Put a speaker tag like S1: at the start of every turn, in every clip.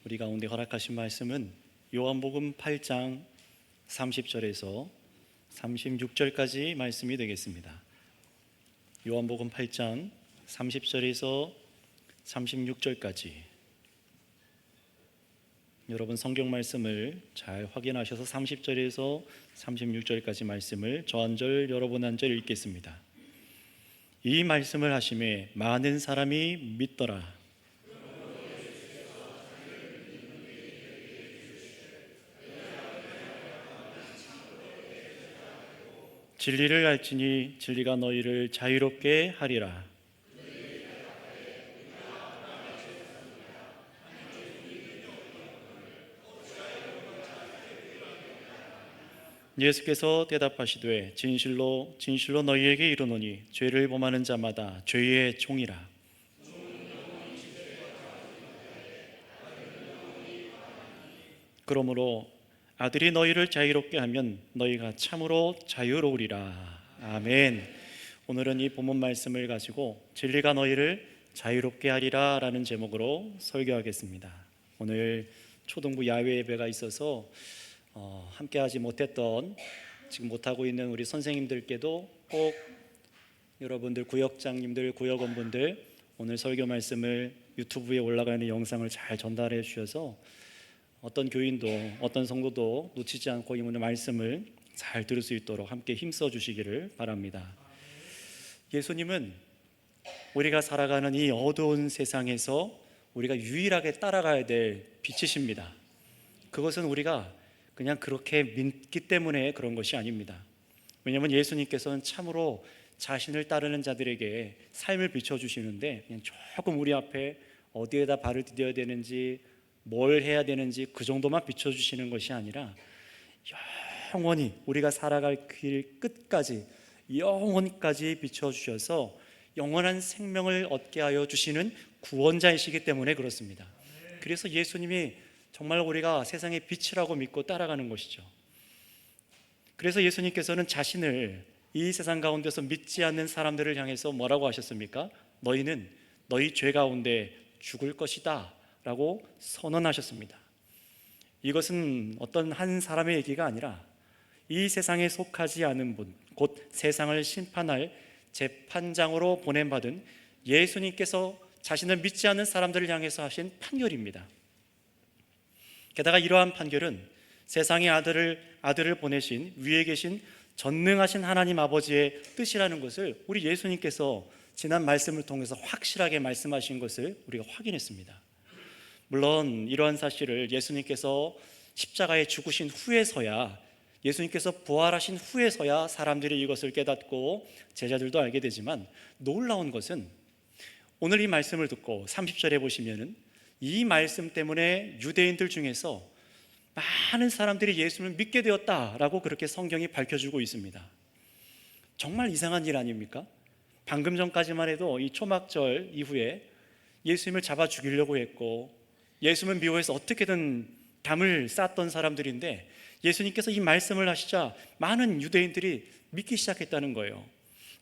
S1: 우리 가운데 허락하신 말씀은 요한복음 8장 30절에서 36절까지 말씀이 되겠습니다. 요한복음 8장 30절에서 36절까지 여러분 성경 말씀을 잘 확인하셔서 30절에서 36절까지 말씀을 저 한 절 여러분 한 절 읽겠습니다. 이 말씀을 하심에 많은 사람이 믿더라. 진리를 알지니 진리가 너희를 자유롭게 하리라. 예수께서 대답하시되 진실로 진실로 너희에게 이르노니 죄를 범하는 자마다 죄의 종이라. 그러므로 아들이 너희를 자유롭게 하면 너희가 참으로 자유로우리라. 아멘. 오늘은 이 본문 말씀을 가지고 진리가 너희를 자유롭게 하리라 라는 제목으로 설교하겠습니다. 오늘 초등부 야외 예배가 있어서 함께하지 못했던, 지금 못하고 있는 우리 선생님들께도 꼭 여러분들 구역장님들, 구역원분들 오늘 설교 말씀을 유튜브에 올라가는 영상을 잘 전달해 주셔서 어떤 교인도 어떤 성도도 놓치지 않고 이 오늘 말씀을 잘 들을 수 있도록 함께 힘써 주시기를 바랍니다. 예수님은 우리가 살아가는 이 어두운 세상에서 우리가 유일하게 따라가야 될 빛이십니다. 그것은 우리가 그냥 그렇게 믿기 때문에 그런 것이 아닙니다. 왜냐하면 예수님께서는 참으로 자신을 따르는 자들에게 삶을 비춰주시는데 그냥 조금 우리 앞에 어디에다 발을 디뎌야 되는지 뭘 해야 되는지 그 정도만 비춰주시는 것이 아니라 영원히 우리가 살아갈 길 끝까지 영원까지 비춰주셔서 영원한 생명을 얻게 하여 주시는 구원자이시기 때문에 그렇습니다. 그래서 예수님이 정말 우리가 세상의 빛이라고 믿고 따라가는 것이죠. 그래서 예수님께서는 자신을 이 세상 가운데서 믿지 않는 사람들을 향해서 뭐라고 하셨습니까? 너희는 너희 죄 가운데 죽을 것이다 라고 선언하셨습니다. 이것은 어떤 한 사람의 얘기가 아니라 이 세상에 속하지 않은 분, 곧 세상을 심판할 재판장으로 보냄받은 예수님께서 자신을 믿지 않는 사람들을 향해서 하신 판결입니다. 게다가 이러한 판결은 세상의 아들을 보내신 위에 계신 전능하신 하나님 아버지의 뜻이라는 것을 우리 예수님께서 지난 말씀을 통해서 확실하게 말씀하신 것을 우리가 확인했습니다. 물론 이러한 사실을 예수님께서 십자가에 죽으신 후에서야, 예수님께서 부활하신 후에서야 사람들이 이것을 깨닫고 제자들도 알게 되지만, 놀라운 것은 오늘 이 말씀을 듣고 30절에 보시면은 이 말씀 때문에 유대인들 중에서 많은 사람들이 예수님을 믿게 되었다라고 그렇게 성경이 밝혀주고 있습니다. 정말 이상한 일 아닙니까? 방금 전까지만 해도 이 초막절 이후에 예수님을 잡아 죽이려고 했고 예수님을 미워해서 어떻게든 담을 쌓았던 사람들인데 예수님께서 이 말씀을 하시자 많은 유대인들이 믿기 시작했다는 거예요.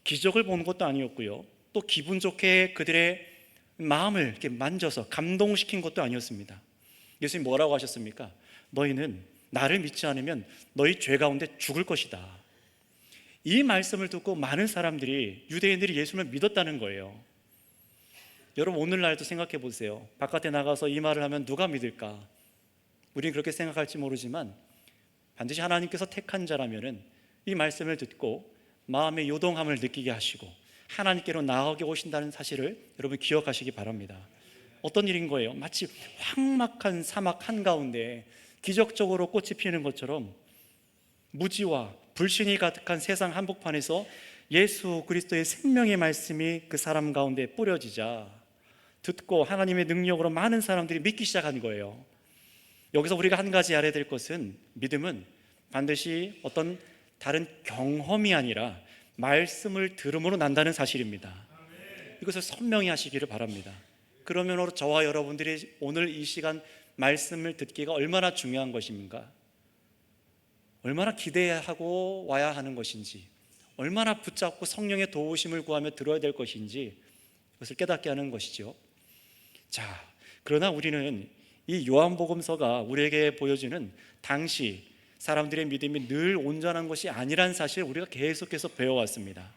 S1: 기적을 보는 것도 아니었고요, 또 기분 좋게 그들의 마음을 이렇게 만져서 감동시킨 것도 아니었습니다. 예수님 뭐라고 하셨습니까? 너희는 나를 믿지 않으면 너희 죄 가운데 죽을 것이다. 이 말씀을 듣고 많은 사람들이, 유대인들이 예수님을 믿었다는 거예요. 여러분 오늘날도 생각해 보세요. 바깥에 나가서 이 말을 하면 누가 믿을까? 우리는 그렇게 생각할지 모르지만 반드시 하나님께서 택한 자라면은 이 말씀을 듣고 마음의 요동함을 느끼게 하시고 하나님께로 나아가게 오신다는 사실을 여러분 기억하시기 바랍니다. 어떤 일인 거예요? 마치 황막한 사막 한가운데 기적적으로 꽃이 피는 것처럼 무지와 불신이 가득한 세상 한복판에서 예수 그리스도의 생명의 말씀이 그 사람 가운데 뿌려지자 듣고 하나님의 능력으로 많은 사람들이 믿기 시작한 거예요. 여기서 우리가 한 가지 알아야 될 것은, 믿음은 반드시 어떤 다른 경험이 아니라 말씀을 들음으로 난다는 사실입니다. 이것을 선명히 하시기를 바랍니다. 그러면 저와 여러분들이 오늘 이 시간 말씀을 듣기가 얼마나 중요한 것입니까? 얼마나 기대하고 와야 하는 것인지, 얼마나 붙잡고 성령의 도우심을 구하며 들어야 될 것인지 그것을 깨닫게 하는 것이죠. 자, 그러나 우리는 이 요한복음서가 우리에게 보여주는 당시 사람들의 믿음이 늘 온전한 것이 아니란 사실을 우리가 계속해서 배워왔습니다.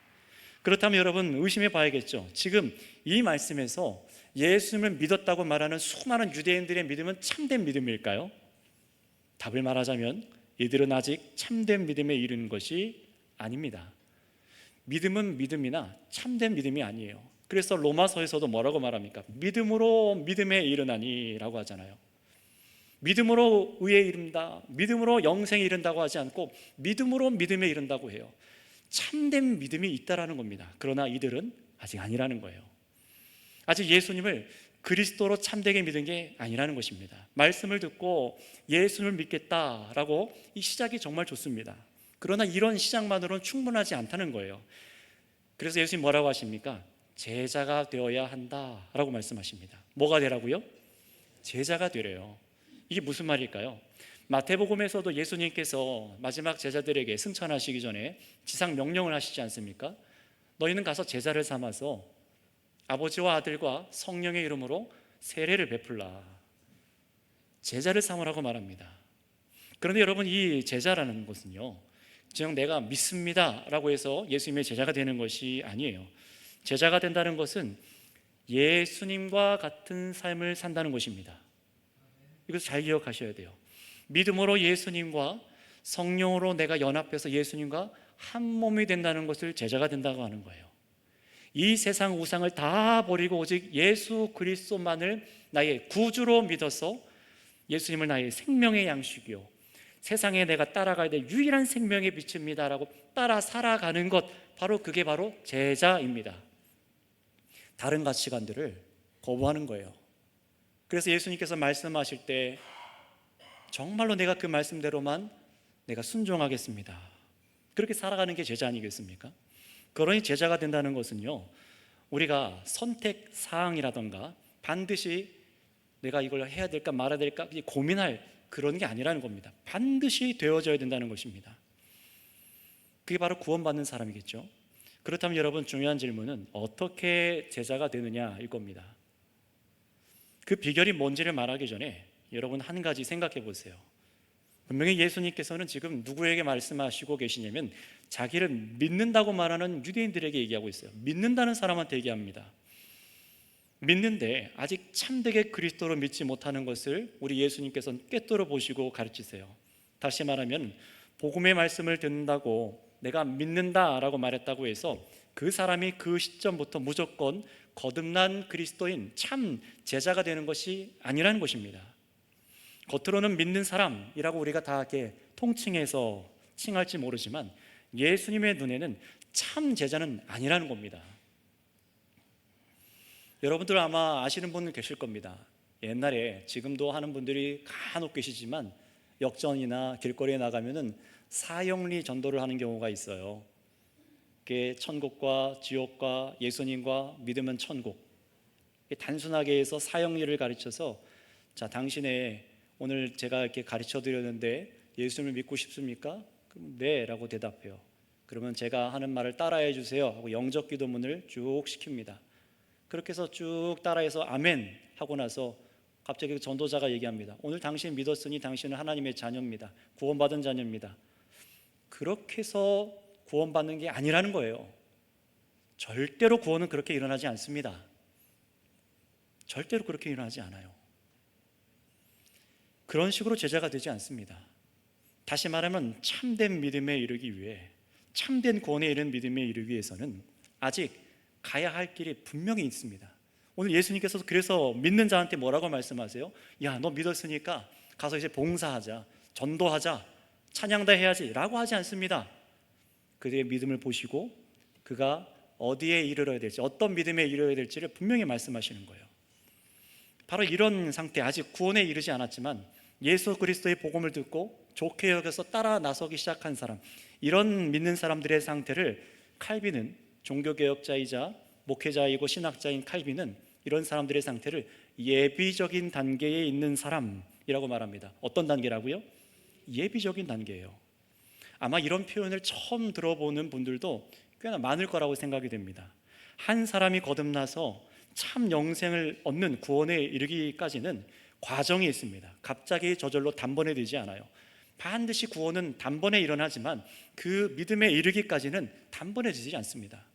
S1: 그렇다면 여러분 의심해 봐야겠죠. 지금 이 말씀에서 예수님을 믿었다고 말하는 수많은 유대인들의 믿음은 참된 믿음일까요? 답을 말하자면 이들은 아직 참된 믿음에 이르는 것이 아닙니다. 믿음은 믿음이나 참된 믿음이 아니에요. 그래서 로마서에서도 뭐라고 말합니까? 믿음으로 믿음에 이르나니 라고 하잖아요. 믿음으로 의에 이른다, 믿음으로 영생에 이른다고 하지 않고 믿음으로 믿음에 이른다고 해요. 참된 믿음이 있다라는 겁니다. 그러나 이들은 아직 아니라는 거예요. 아직 예수님을 그리스도로 참되게 믿은 게 아니라는 것입니다. 말씀을 듣고 예수님을 믿겠다라고 이 시작이 정말 좋습니다. 그러나 이런 시작만으로는 충분하지 않다는 거예요. 그래서 예수님 뭐라고 하십니까? 제자가 되어야 한다라고 말씀하십니다. 뭐가 되라고요? 제자가 되래요. 이게 무슨 말일까요? 마태복음에서도 예수님께서 마지막 제자들에게 승천하시기 전에 지상 명령을 하시지 않습니까? 너희는 가서 제자를 삼아서 아버지와 아들과 성령의 이름으로 세례를 베풀라. 제자를 삼으라고 말합니다. 그런데 여러분, 이 제자라는 것은요, 즉 내가 믿습니다 라고 해서 예수님의 제자가 되는 것이 아니에요. 제자가 된다는 것은 예수님과 같은 삶을 산다는 것입니다. 이것을 잘 기억하셔야 돼요. 믿음으로 예수님과 성령으로 내가 연합해서 예수님과 한 몸이 된다는 것을 제자가 된다고 하는 거예요. 이 세상 우상을 다 버리고 오직 예수 그리스도만을 나의 구주로 믿어서 예수님을 나의 생명의 양식이요, 세상에 내가 따라가야 될 유일한 생명의 빛입니다라고 따라 살아가는 것, 그게 바로 제자입니다. 다른 가치관들을 거부하는 거예요. 그래서 예수님께서 말씀하실 때 정말로 내가 그 말씀대로만 내가 순종하겠습니다, 그렇게 살아가는 게 제자 아니겠습니까? 그러니 제자가 된다는 것은요, 우리가 선택 사항이라던가 반드시 내가 이걸 해야 될까 말아야 될까 고민할 그런 게 아니라는 겁니다. 반드시 되어져야 된다는 것입니다. 그게 바로 구원받는 사람이겠죠. 그렇다면 여러분, 중요한 질문은 어떻게 제자가 되느냐일 겁니다. 그 비결이 뭔지를 말하기 전에 여러분 한 가지 생각해 보세요. 분명히 예수님께서는 지금 누구에게 말씀하시고 계시냐면 자기를 믿는다고 말하는 유대인들에게 얘기하고 있어요. 믿는다는 사람한테 얘기합니다. 믿는데 아직 참되게 그리스도로 믿지 못하는 것을 우리 예수님께서는 꿰뚫어 보시고 가르치세요. 다시 말하면 복음의 말씀을 듣는다고 내가 믿는다라고 말했다고 해서 그 사람이 그 시점부터 무조건 거듭난 그리스도인 참 제자가 되는 것이 아니라는 것입니다. 겉으로는 믿는 사람이라고 우리가 다 이렇게 통칭해서 칭할지 모르지만 예수님의 눈에는 참 제자는 아니라는 겁니다. 여러분들 아마 아시는 분 계실 겁니다. 옛날에, 지금도 하는 분들이 간혹 계시지만 역전이나 길거리에 나가면은 사형리 전도를 하는 경우가 있어요. 그게 천국과 지옥과 예수님과 믿으면 천국, 단순하게 해서 사형리를 가르쳐서 자, 당신의 오늘 제가 이렇게 가르쳐 드렸는데 예수님을 믿고 싶습니까? 그럼 네 라고 대답해요. 그러면 제가 하는 말을 따라해 주세요 하고 영접 기도문을 쭉 시킵니다. 그렇게 해서 쭉 따라해서 아멘 하고 나서 갑자기 그 전도자가 얘기합니다. 오늘 당신 믿었으니 당신은 하나님의 자녀입니다. 구원받은 자녀입니다. 그렇게 해서 구원받는 게 아니라는 거예요. 절대로 구원은 그렇게 일어나지 않습니다. 절대로 그렇게 일어나지 않아요. 그런 식으로 제자가 되지 않습니다. 다시 말하면 참된 믿음에 이르기 위해, 참된 구원에 이른 믿음에 이르기 위해서는 아직 가야 할 길이 분명히 있습니다. 오늘 예수님께서 그래서 믿는 자한테 뭐라고 말씀하세요? 야, 너 믿었으니까 가서 이제 봉사하자, 전도하자, 찬양다 해야지 라고 하지 않습니다. 그의 믿음을 보시고 그가 어디에 이르러야 될지, 어떤 믿음에 이르러야 될지를 분명히 말씀하시는 거예요. 바로 이런 상태, 아직 구원에 이르지 않았지만 예수 그리스도의 복음을 듣고 좋게 여겨서 따라 나서기 시작한 사람, 이런 믿는 사람들의 상태를 칼빈은, 종교개혁자이자 목회자이고 신학자인 칼빈은 이런 사람들의 상태를 예비적인 단계에 있는 사람이라고 말합니다. 어떤 단계라고요? 예비적인 단계예요. 아마 이런 표현을 처음 들어보는 분들도 꽤나 많을 거라고 생각이 됩니다. 한 사람이 거듭나서 참 영생을 얻는 구원에 이르기까지는 과정이 있습니다. 갑자기 저절로 단번에 되지 않아요. 반드시 구원은 단번에 일어나지만 그 믿음에 이르기까지는 단번에 되지 않습니다.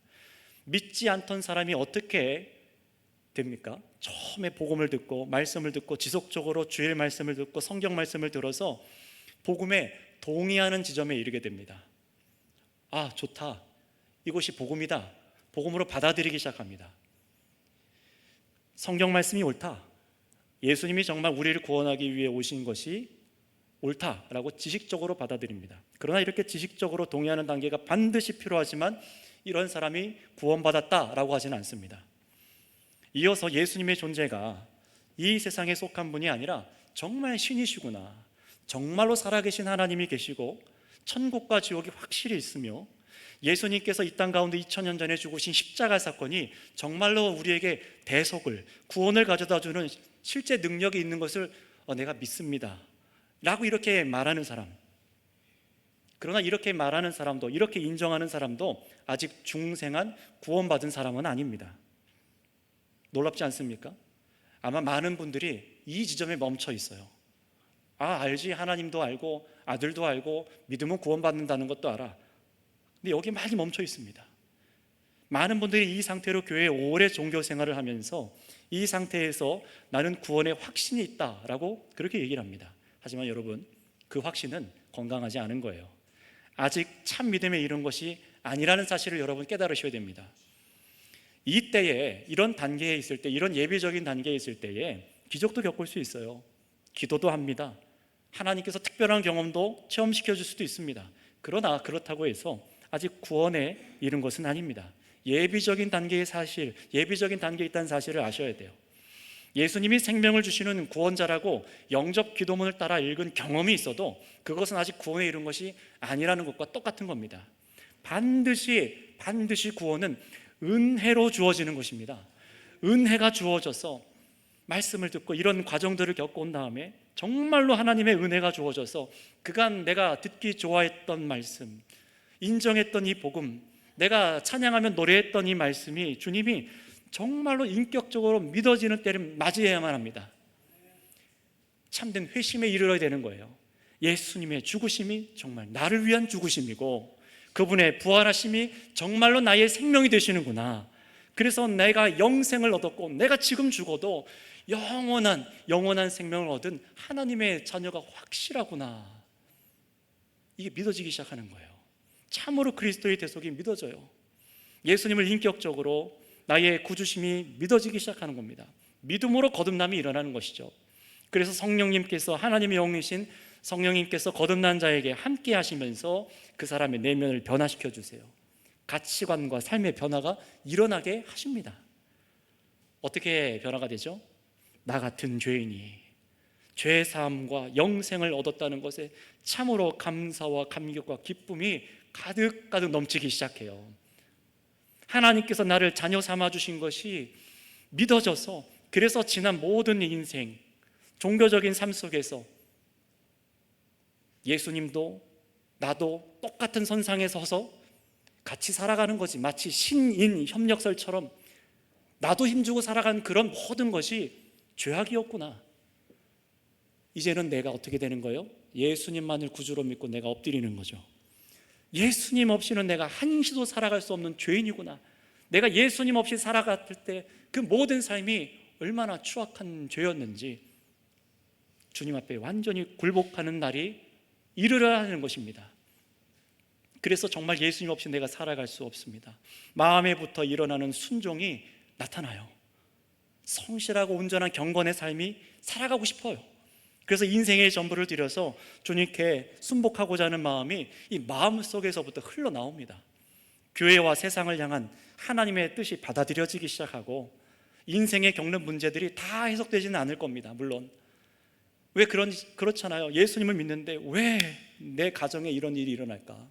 S1: 믿지 않던 사람이 어떻게 됩니까? 처음에 복음을 듣고 말씀을 듣고 지속적으로 주일 말씀을 듣고 성경 말씀을 들어서 복음에 동의하는 지점에 이르게 됩니다. 아, 좋다. 이것이 복음이다. 복음으로 받아들이기 시작합니다. 성경 말씀이 옳다. 예수님이 정말 우리를 구원하기 위해 오신 것이 옳다라고 지식적으로 받아들입니다. 그러나 이렇게 지식적으로 동의하는 단계가 반드시 필요하지만 이런 사람이 구원받았다라고 하지는 않습니다. 이어서 예수님의 존재가 이 세상에 속한 분이 아니라 정말 신이시구나, 정말로 살아계신 하나님이 계시고 천국과 지옥이 확실히 있으며 예수님께서 이 땅 가운데 2000년 전에 죽으신 십자가 사건이 정말로 우리에게 대속을, 구원을 가져다주는 실제 능력이 있는 것을 내가 믿습니다 라고 이렇게 말하는 사람, 그러나 이렇게 말하는 사람도, 이렇게 인정하는 사람도 아직 중생한 구원받은 사람은 아닙니다. 놀랍지 않습니까? 아마 많은 분들이 이 지점에 멈춰 있어요. 아, 알지, 하나님도 알고 아들도 알고 믿으면 구원받는다는 것도 알아. 근데 여기 많이 멈춰 있습니다. 많은 분들이 이 상태로 교회에 오래 종교 생활을 하면서 이 상태에서 나는 구원에 확신이 있다라고 그렇게 얘기를 합니다. 하지만 여러분, 그 확신은 건강하지 않은 거예요. 아직 참 믿음에 이른 것이 아니라는 사실을 여러분 깨달으셔야 됩니다. 이때에, 이런 단계에 있을 때, 이런 예비적인 단계에 있을 때에 기적도 겪을 수 있어요. 기도도 합니다. 하나님께서 특별한 경험도 체험시켜 줄 수도 있습니다. 그러나 그렇다고 해서 아직 구원에 이른 것은 아닙니다. 예비적인 단계의 사실, 예비적인 단계에 있다는 사실을 아셔야 돼요. 예수님이 생명을 주시는 구원자라고 영접 기도문을 따라 읽은 경험이 있어도 그것은 아직 구원에 이른 것이 아니라는 것과 똑같은 겁니다. 반드시 구원은 은혜로 주어지는 것입니다. 은혜가 주어져서 말씀을 듣고 이런 과정들을 겪어온 다음에 정말로 하나님의 은혜가 주어져서 그간 내가 듣기 좋아했던 말씀, 인정했던 이 복음, 내가 찬양하며 노래했던 이 말씀이 주님이 정말로 인격적으로 믿어지는 때를 맞이해야만 합니다. 참된 회심에 이르러야 되는 거예요. 예수님의 죽으심이 정말 나를 위한 죽으심이고 그분의 부활하심이 정말로 나의 생명이 되시는구나. 그래서 내가 영생을 얻었고 내가 지금 죽어도 영원한 생명을 얻은 하나님의 자녀가 확실하구나. 이게 믿어지기 시작하는 거예요. 참으로 그리스도의 대속이 믿어져요. 예수님을 인격적으로 나의 구주심이 믿어지기 시작하는 겁니다. 믿음으로 거듭남이 일어나는 것이죠. 그래서 성령님께서, 하나님의 영이신 성령님께서 거듭난 자에게 함께 하시면서 그 사람의 내면을 변화시켜 주세요. 가치관과 삶의 변화가 일어나게 하십니다. 어떻게 변화가 되죠? 나 같은 죄인이 죄 사함과 영생을 얻었다는 것에 참으로 감사와 감격과 기쁨이 가득가득 넘치기 시작해요. 하나님께서 나를 자녀 삼아 주신 것이 믿어져서, 그래서 지난 모든 인생 종교적인 삶 속에서 예수님도 나도 똑같은 선상에 서서 같이 살아가는 거지. 마치 신인 협력설처럼 나도 힘주고 살아간 그런 모든 것이 죄악이었구나. 이제는 내가 어떻게 되는 거예요? 예수님만을 구주로 믿고 내가 엎드리는 거죠. 예수님 없이는 내가 한시도 살아갈 수 없는 죄인이구나. 내가 예수님 없이 살아갔을 때 그 모든 삶이 얼마나 추악한 죄였는지 주님 앞에 완전히 굴복하는 날이 이르러야 하는 것입니다. 그래서 정말 예수님 없이 내가 살아갈 수 없습니다. 마음에부터 일어나는 순종이 나타나요. 성실하고 온전한 경건의 삶이 살아가고 싶어요. 그래서 인생의 전부를 들여서 주님께 순복하고자 하는 마음이 이 마음 속에서부터 흘러나옵니다. 교회와 세상을 향한 하나님의 뜻이 받아들여지기 시작하고 인생에 겪는 문제들이 다 해석되지는 않을 겁니다. 물론 왜 그렇잖아요. 예수님을 믿는데 왜 내 가정에 이런 일이 일어날까?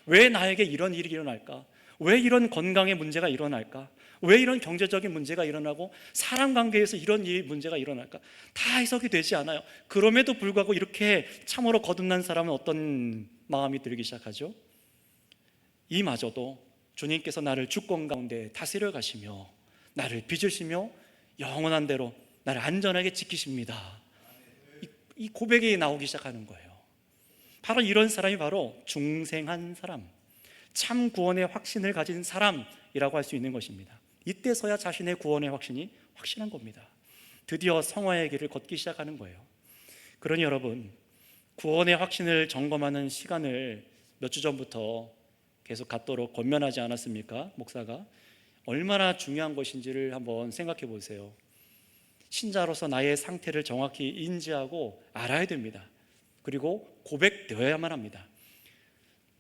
S1: 왜 나에게 이런 일이 일어날까? 왜 이런 건강의 문제가 일어날까? 왜 이런 경제적인 문제가 일어나고 사람 관계에서 이런 문제가 일어날까? 다 해석이 되지 않아요. 그럼에도 불구하고 이렇게 참으로 거듭난 사람은 어떤 마음이 들기 시작하죠? 이마저도 주님께서 나를 주권 가운데 다스려 가시며 나를 빚으시며 영원한 대로 나를 안전하게 지키십니다. 이 고백이 나오기 시작하는 거예요. 바로 이런 사람이 바로 중생한 사람, 참 구원의 확신을 가진 사람이라고 할 수 있는 것입니다. 이때서야 자신의 구원의 확신이 확실한 겁니다. 드디어 성화의 길을 걷기 시작하는 거예요. 그러니 여러분, 구원의 확신을 점검하는 시간을 몇 주 전부터 계속 갖도록 권면하지 않았습니까? 목사가. 얼마나 중요한 것인지를 한번 생각해 보세요. 신자로서 나의 상태를 정확히 인지하고 알아야 됩니다. 그리고 고백되어야만 합니다.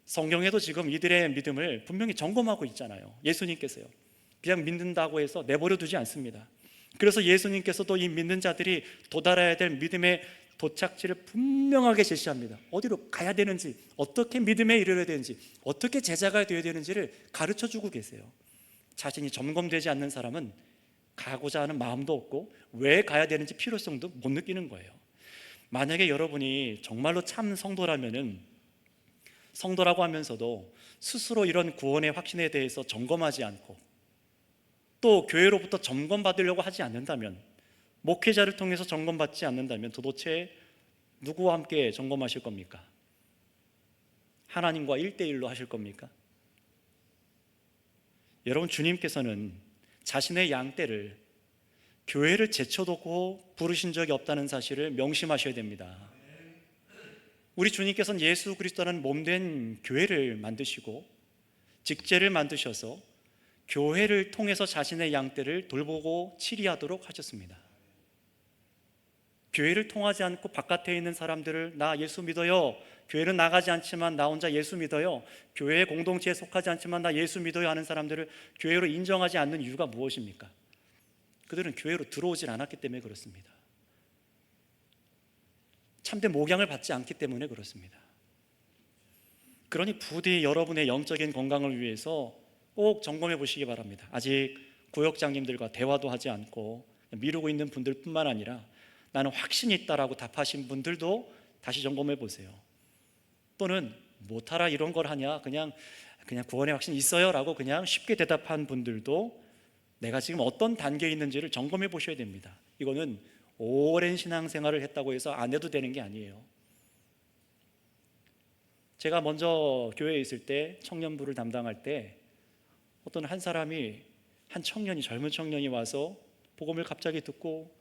S1: 성경에도 지금 이들의 믿음을 분명히 점검하고 있잖아요. 예수님께서요. 그냥 믿는다고 해서 내버려 두지 않습니다. 그래서 예수님께서도 이 믿는 자들이 도달해야 될 믿음의 도착지를 분명하게 제시합니다. 어디로 가야 되는지, 어떻게 믿음에 이르러야 되는지, 어떻게 제자가 되어야 되는지를 가르쳐주고 계세요. 자신이 점검되지 않는 사람은 가고자 하는 마음도 없고 왜 가야 되는지 필요성도 못 느끼는 거예요. 만약에 여러분이 정말로 참 성도라면은, 성도라고 하면서도 스스로 이런 구원의 확신에 대해서 점검하지 않고 또 교회로부터 점검받으려고 하지 않는다면, 목회자를 통해서 점검받지 않는다면 도대체 누구와 함께 점검하실 겁니까? 하나님과 1대1로 하실 겁니까? 여러분, 주님께서는 자신의 양떼를 교회를 제쳐놓고 부르신 적이 없다는 사실을 명심하셔야 됩니다. 우리 주님께서는 예수 그리스도라는 몸된 교회를 만드시고 직제를 만드셔서 교회를 통해서 자신의 양떼를 돌보고 치리하도록 하셨습니다. 교회를 통하지 않고 바깥에 있는 사람들을 나 예수 믿어요, 교회는 나가지 않지만 나 혼자 예수 믿어요, 교회 공동체에 속하지 않지만 나 예수 믿어요 하는 사람들을 교회로 인정하지 않는 이유가 무엇입니까? 그들은 교회로 들어오질 않았기 때문에 그렇습니다. 참된 목양을 받지 않기 때문에 그렇습니다. 그러니 부디 여러분의 영적인 건강을 위해서 꼭 점검해 보시기 바랍니다. 아직 구역장님들과 대화도 하지 않고 미루고 있는 분들뿐만 아니라 나는 확신이 있다라고 답하신 분들도 다시 점검해 보세요. 또는 못하라 이런 걸 하냐, 그냥 구원의 확신이 있어요 라고 그냥 쉽게 대답한 분들도 내가 지금 어떤 단계에 있는지를 점검해 보셔야 됩니다. 이거는 오랜 신앙생활을 했다고 해서 안 해도 되는 게 아니에요. 제가 먼저 교회에 있을 때 청년부를 담당할 때 어떤 한 사람이, 한 청년이, 젊은 청년이 와서 복음을 갑자기 듣고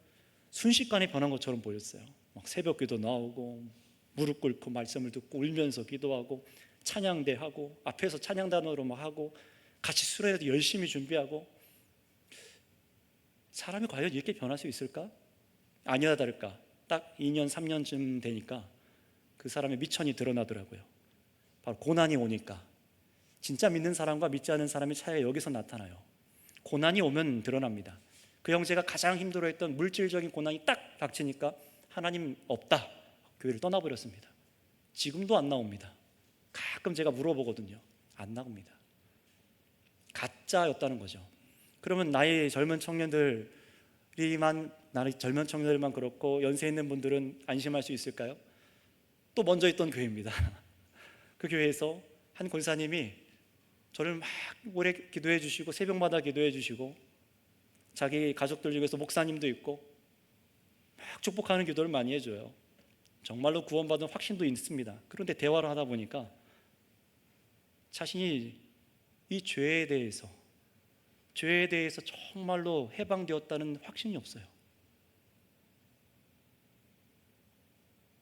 S1: 순식간에 변한 것처럼 보였어요. 막 새벽 기도 나오고 무릎 꿇고 말씀을 듣고 울면서 기도하고 찬양대하고 앞에서 찬양단으로 막 하고 같이 수련회도 열심히 준비하고. 사람이 과연 이렇게 변할 수 있을까? 아니나 다를까 딱 2년 3년쯤 되니까 그 사람의 미천이 드러나더라고요. 바로 고난이 오니까. 진짜 믿는 사람과 믿지 않는 사람의 차이가 여기서 나타나요. 고난이 오면 드러납니다. 그 형제가 가장 힘들어했던 물질적인 고난이 딱 닥치니까 하나님 없다, 교회를 떠나버렸습니다. 지금도 안 나옵니다. 가끔 제가 물어보거든요. 안 나옵니다. 가짜였다는 거죠. 그러면 나의 젊은 청년들만 그렇고 연세 있는 분들은 안심할 수 있을까요? 또 먼저 있던 교회입니다. 그 교회에서 한 권사님이 저를 막 오래 기도해 주시고 새벽마다 기도해 주시고 자기 가족들 중에서 목사님도 있고 막 축복하는 기도를 많이 해줘요. 정말로 구원받은 확신도 있습니다. 그런데 대화를 하다 보니까 자신이 이 죄에 대해서 정말로 해방되었다는 확신이 없어요.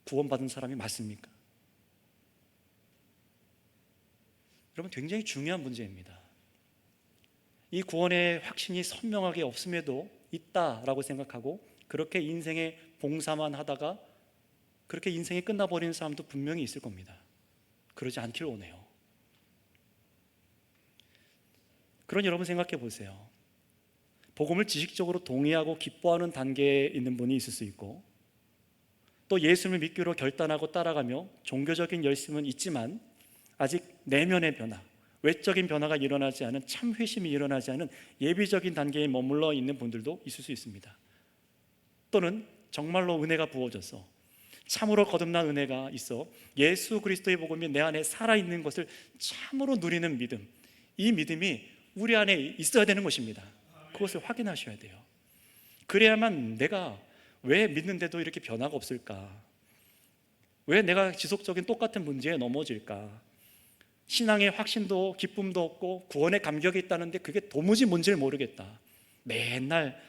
S1: 구원받은 사람이 맞습니까? 여러분, 굉장히 중요한 문제입니다. 이 구원의 확신이 선명하게 없음에도 있다라고 생각하고 그렇게 인생의 봉사만 하다가 그렇게 인생이 끝나버리는 사람도 분명히 있을 겁니다. 그러지 않기를 원해요. 그런 여러분 생각해 보세요. 복음을 지식적으로 동의하고 기뻐하는 단계에 있는 분이 있을 수 있고 또 예수님을 믿기로 결단하고 따라가며 종교적인 열심은 있지만 아직 내면의 변화, 외적인 변화가 일어나지 않은, 참 회심이 일어나지 않은 예비적인 단계에 머물러 있는 분들도 있을 수 있습니다. 또는 정말로 은혜가 부어져서 참으로 거듭난 은혜가 있어 예수 그리스도의 복음이 내 안에 살아있는 것을 참으로 누리는 믿음, 이 믿음이 우리 안에 있어야 되는 것입니다. 그것을 확인하셔야 돼요. 그래야만 내가 왜 믿는데도 이렇게 변화가 없을까? 왜 내가 지속적인 똑같은 문제에 넘어질까? 신앙의 확신도 기쁨도 없고 구원의 감격이 있다는데 그게 도무지 뭔지를 모르겠다. 맨날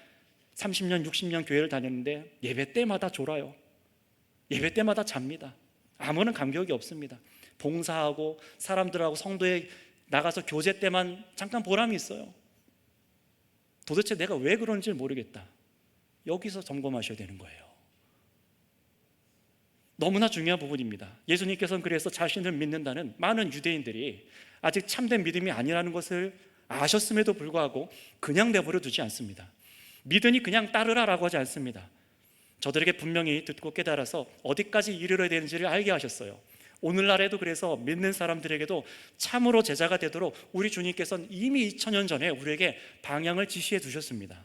S1: 30년 60년 교회를 다녔는데 예배 때마다 졸아요. 예배 때마다 잡니다. 아무런 감격이 없습니다. 봉사하고 사람들하고 성도에 나가서 교제 때만 잠깐 보람이 있어요. 도대체 내가 왜 그런지 모르겠다. 여기서 점검하셔야 되는 거예요. 너무나 중요한 부분입니다. 예수님께서는 그래서 자신을 믿는다는 많은 유대인들이 아직 참된 믿음이 아니라는 것을 아셨음에도 불구하고 그냥 내버려 두지 않습니다. 믿으니 그냥 따르라라고 하지 않습니다. 저들에게 분명히 듣고 깨달아서 어디까지 이르러야 되는지를 알게 하셨어요. 오늘날에도 그래서 믿는 사람들에게도 참으로 제자가 되도록 우리 주님께서는 이미 2000년 전에 우리에게 방향을 지시해 두셨습니다.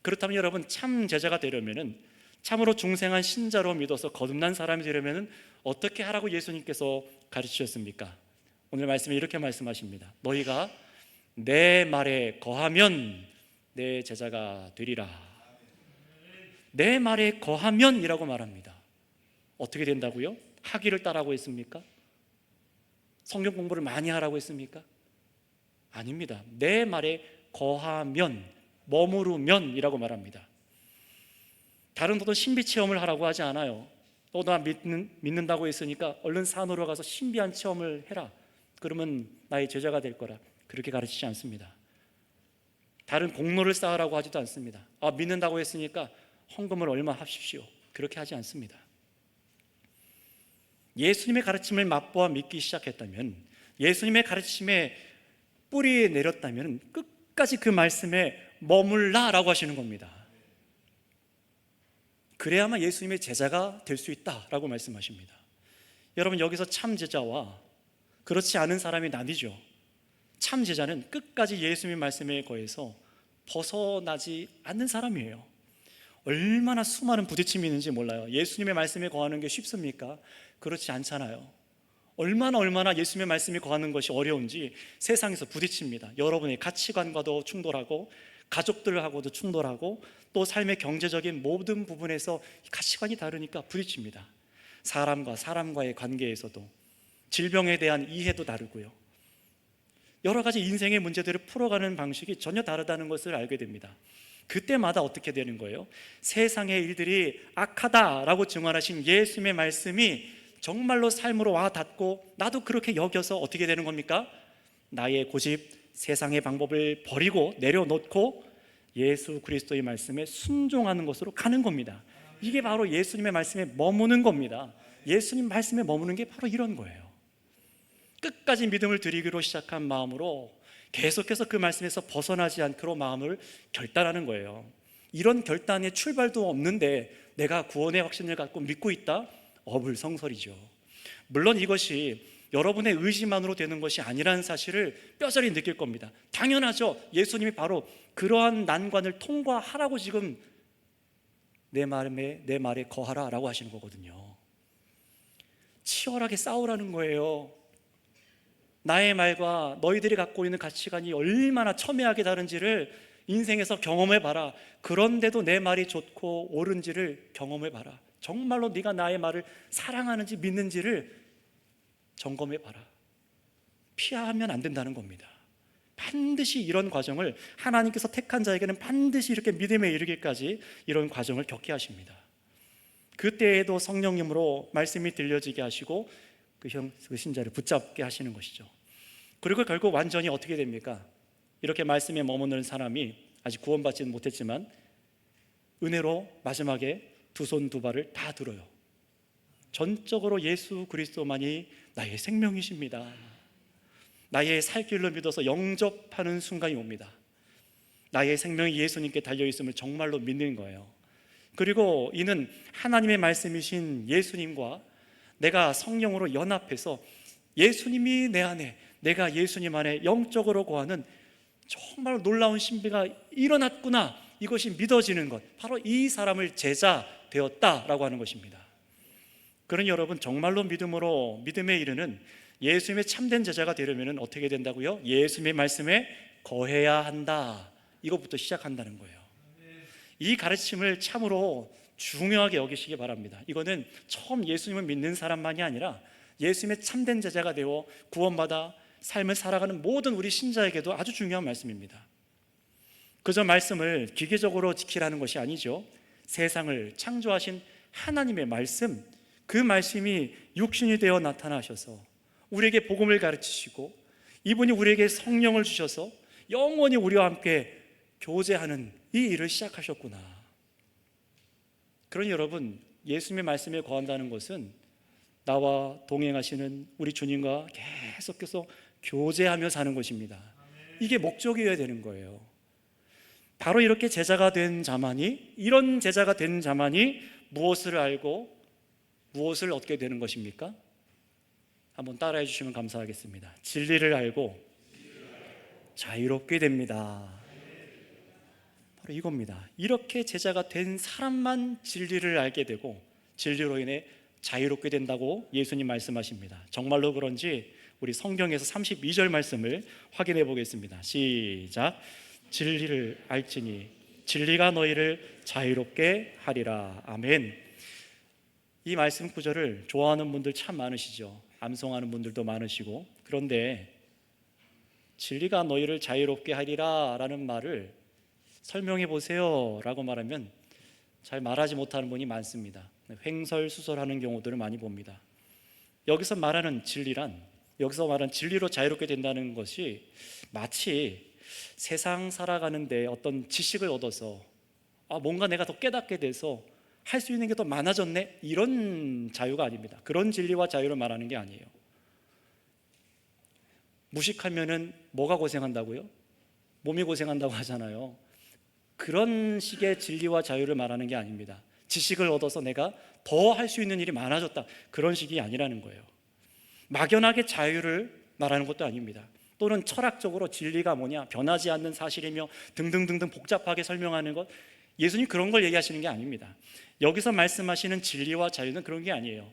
S1: 그렇다면 여러분, 참 제자가 되려면, 참으로 중생한 신자로 믿어서 거듭난 사람이 되려면 어떻게 하라고 예수님께서 가르치셨습니까? 오늘 말씀에 이렇게 말씀하십니다. 너희가 내 말에 거하면 내 제자가 되리라. 내 말에 거하면 이라고 말합니다. 어떻게 된다고요? 하기를 따라고 했습니까? 성경 공부를 많이 하라고 했습니까? 아닙니다. 내 말에 거하면, 머무르면 이라고 말합니다. 다른 어떤 신비 체험을 하라고 하지 않아요. 너 나 믿는다고 했으니까 얼른 산으로 가서 신비한 체험을 해라. 그러면 나의 제자가 될 거라. 그렇게 가르치지 않습니다. 다른 공로를 쌓으라고 하지도 않습니다. 믿는다고 했으니까 헌금을 얼마 합십시오. 그렇게 하지 않습니다. 예수님의 가르침을 맛보아 믿기 시작했다면, 예수님의 가르침에 뿌리 내렸다면 끝까지 그 말씀에 머물라라고 하시는 겁니다. 그래야만 예수님의 제자가 될 수 있다라고 말씀하십니다. 여러분, 여기서 참 제자와 그렇지 않은 사람이 나뉘죠. 참 제자는 끝까지 예수님의 말씀에 거해서 벗어나지 않는 사람이에요. 얼마나 수많은 부딪힘이 있는지 몰라요. 예수님의 말씀에 거하는 게 쉽습니까? 그렇지 않잖아요. 얼마나 예수님의 말씀에 거하는 것이 어려운지 세상에서 부딪힙니다. 여러분의 가치관과도 충돌하고, 가족들하고도 충돌하고, 또 삶의 경제적인 모든 부분에서 가치관이 다르니까 부딪힙니다. 사람과의 관계에서도, 질병에 대한 이해도 다르고요. 여러 가지 인생의 문제들을 풀어가는 방식이 전혀 다르다는 것을 알게 됩니다. 그때마다 어떻게 되는 거예요? 세상의 일들이 악하다라고 증언하신 예수님의 말씀이 정말로 삶으로 와 닿고, 나도 그렇게 여겨서 어떻게 되는 겁니까? 나의 고집, 세상의 방법을 버리고 내려놓고 예수 그리스도의 말씀에 순종하는 것으로 가는 겁니다. 이게 바로 예수님의 말씀에 머무는 겁니다. 예수님 말씀에 머무는 게 바로 이런 거예요. 끝까지 믿음을 드리기로 시작한 마음으로 계속해서 그 말씀에서 벗어나지 않기로 마음을 결단하는 거예요. 이런 결단의 출발도 없는데 내가 구원의 확신을 갖고 믿고 있다? 어불성설이죠. 물론 이것이 여러분의 의지만으로 되는 것이 아니라는 사실을 뼈저리 느낄 겁니다. 당연하죠. 예수님이 바로 그러한 난관을 통과하라고 지금 내 말에 거하라 라고 하시는 거거든요. 치열하게 싸우라는 거예요. 나의 말과 너희들이 갖고 있는 가치관이 얼마나 첨예하게 다른지를 인생에서 경험해봐라. 그런데도 내 말이 좋고 옳은지를 경험해봐라. 정말로 네가 나의 말을 사랑하는지 믿는지를 점검해봐라. 피하면 안 된다는 겁니다. 반드시 이런 과정을, 하나님께서 택한 자에게는 반드시 이렇게 믿음에 이르기까지 이런 과정을 겪게 하십니다. 그때에도 성령님으로 말씀이 들려지게 하시고 그 신자를 붙잡게 하시는 것이죠. 그리고 결국 완전히 어떻게 됩니까? 이렇게 말씀에 머무는 사람이 아직 구원받지는 못했지만 은혜로 마지막에 두 손 두 발을 다 들어요. 전적으로 예수 그리스도만이 나의 생명이십니다. 나의 살 길로 믿어서 영접하는 순간이 옵니다. 나의 생명이 예수님께 달려있음을 정말로 믿는 거예요. 그리고 이는 하나님의 말씀이신 예수님과 내가 성령으로 연합해서 예수님이 내 안에, 내가 예수님 안에 영적으로 거하는 정말 놀라운 신비가 일어났구나, 이것이 믿어지는 것, 바로 이 사람을 제자 되었다라고 하는 것입니다. 그러니 여러분, 정말로 믿음에 이르는 예수님의 참된 제자가 되려면 어떻게 된다고요? 예수님의 말씀에 거해야 한다. 이것부터 시작한다는 거예요. 이 가르침을 참으로 중요하게 여기시기 바랍니다. 이거는 처음 예수님을 믿는 사람만이 아니라 예수님의 참된 제자가 되어 구원받아 삶을 살아가는 모든 우리 신자에게도 아주 중요한 말씀입니다. 그저 말씀을 기계적으로 지키라는 것이 아니죠. 세상을 창조하신 하나님의 말씀, 그 말씀이 육신이 되어 나타나셔서 우리에게 복음을 가르치시고 이분이 우리에게 성령을 주셔서 영원히 우리와 함께 교제하는 이 일을 시작하셨구나. 그러니 여러분, 예수님의 말씀에 거한다는 것은 나와 동행하시는 우리 주님과 계속해서 교제하며 사는 것입니다. 이게 목적이어야 되는 거예요. 바로 이렇게 제자가 된 자만이, 이런 제자가 된 자만이 무엇을 알고 무엇을 얻게 되는 것입니까? 한번 따라해 주시면 감사하겠습니다. 진리를 알고 자유롭게 됩니다. 바로 이겁니다. 이렇게 제자가 된 사람만 진리를 알게 되고 진리로 인해 자유롭게 된다고 예수님 말씀하십니다. 정말로 그런지 우리 성경에서 32절 말씀을 확인해 보겠습니다. 시작. 진리를 알지니 진리가 너희를 자유롭게 하리라. 아멘. 이 말씀 구절을 좋아하는 분들 참 많으시죠. 암송하는 분들도 많으시고. 그런데 진리가 너희를 자유롭게 하리라 라는 말을 설명해 보세요 라고 말하면 잘 말하지 못하는 분이 많습니다. 횡설수설하는 경우들을 많이 봅니다. 여기서 말하는 진리란, 여기서 말하는 진리로 자유롭게 된다는 것이 마치 세상 살아가는데 어떤 지식을 얻어서 뭔가 내가 더 깨닫게 돼서 할 수 있는 게 더 많아졌네, 이런 자유가 아닙니다. 그런 진리와 자유를 말하는 게 아니에요. 무식하면은 뭐가 고생한다고요? 몸이 고생한다고 하잖아요. 그런 식의 진리와 자유를 말하는 게 아닙니다. 지식을 얻어서 내가 더 할 수 있는 일이 많아졌다, 그런 식이 아니라는 거예요. 막연하게 자유를 말하는 것도 아닙니다. 또는 철학적으로 진리가 뭐냐, 변하지 않는 사실이며 등등등등 복잡하게 설명하는 것, 예수님 그런 걸 얘기하시는 게 아닙니다. 여기서 말씀하시는 진리와 자유는 그런 게 아니에요.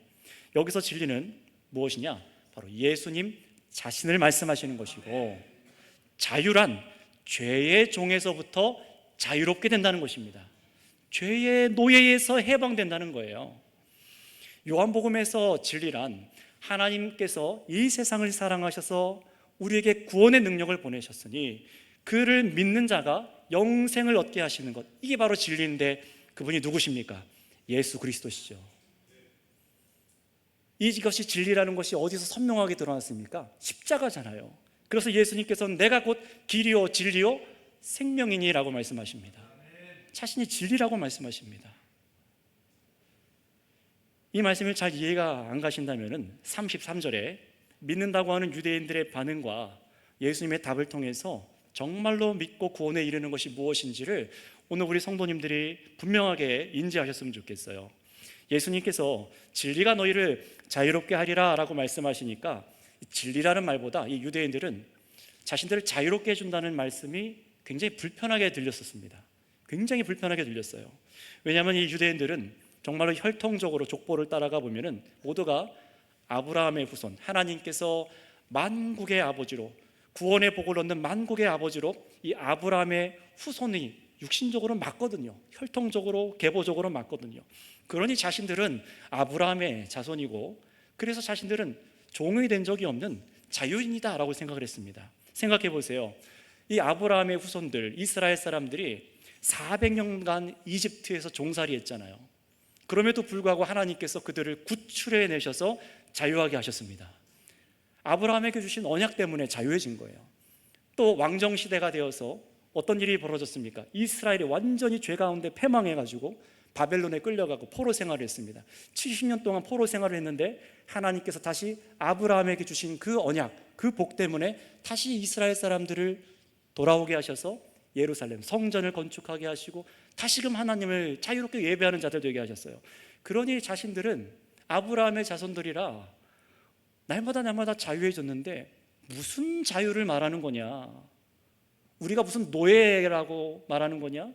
S1: 여기서 진리는 무엇이냐? 바로 예수님 자신을 말씀하시는 것이고, 자유란 죄의 종에서부터 자유롭게 된다는 것입니다. 죄의 노예에서 해방된다는 거예요. 요한복음에서 진리란 하나님께서 이 세상을 사랑하셔서 우리에게 구원의 능력을 보내셨으니 그를 믿는 자가 영생을 얻게 하시는 것, 이게 바로 진리인데 그분이 누구십니까? 예수 그리스도시죠. 이것이 진리라는 것이 어디서 선명하게 드러났습니까? 십자가잖아요. 그래서 예수님께서는 내가 곧 길이요 진리요 생명이니라고 말씀하십니다. 자신이 진리라고 말씀하십니다. 이 말씀이 잘 이해가 안 가신다면 33절에 믿는다고 하는 유대인들의 반응과 예수님의 답을 통해서 정말로 믿고 구원에 이르는 것이 무엇인지를 오늘 우리 성도님들이 분명하게 인지하셨으면 좋겠어요. 예수님께서 진리가 너희를 자유롭게 하리라 라고 말씀하시니까 진리라는 말보다 이 유대인들은 자신들을 자유롭게 해준다는 말씀이 굉장히 불편하게 들렸었습니다. 굉장히 불편하게 들렸어요. 왜냐하면 이 유대인들은 정말로 혈통적으로 족보를 따라가 보면은 모두가 아브라함의 후손, 하나님께서 만국의 아버지로, 구원의 복을 얻는 만국의 아버지로 이 아브라함의 후손이 육신적으로 맞거든요. 혈통적으로, 계보적으로 맞거든요. 그러니 자신들은 아브라함의 자손이고, 그래서 자신들은 종이 된 적이 없는 자유인이다 라고 생각을 했습니다. 생각해 보세요. 이 아브라함의 후손들, 이스라엘 사람들이 400년간 이집트에서 종살이 했잖아요. 그럼에도 불구하고 하나님께서 그들을 구출해 내셔서 자유하게 하셨습니다. 아브라함에게 주신 언약 때문에 자유해진 거예요. 또 왕정시대가 되어서 어떤 일이 벌어졌습니까? 이스라엘이 완전히 죄 가운데 패망해가지고 바벨론에 끌려가고 포로 생활을 했습니다. 70년 동안 포로 생활을 했는데 하나님께서 다시 아브라함에게 주신 그 언약, 그 복 때문에 다시 이스라엘 사람들을 돌아오게 하셔서 예루살렘 성전을 건축하게 하시고 다시금 하나님을 자유롭게 예배하는 자들 되게 하셨어요. 그러니 자신들은 아브라함의 자손들이라 날마다 자유해졌는데 무슨 자유를 말하는 거냐, 우리가 무슨 노예라고 말하는 거냐.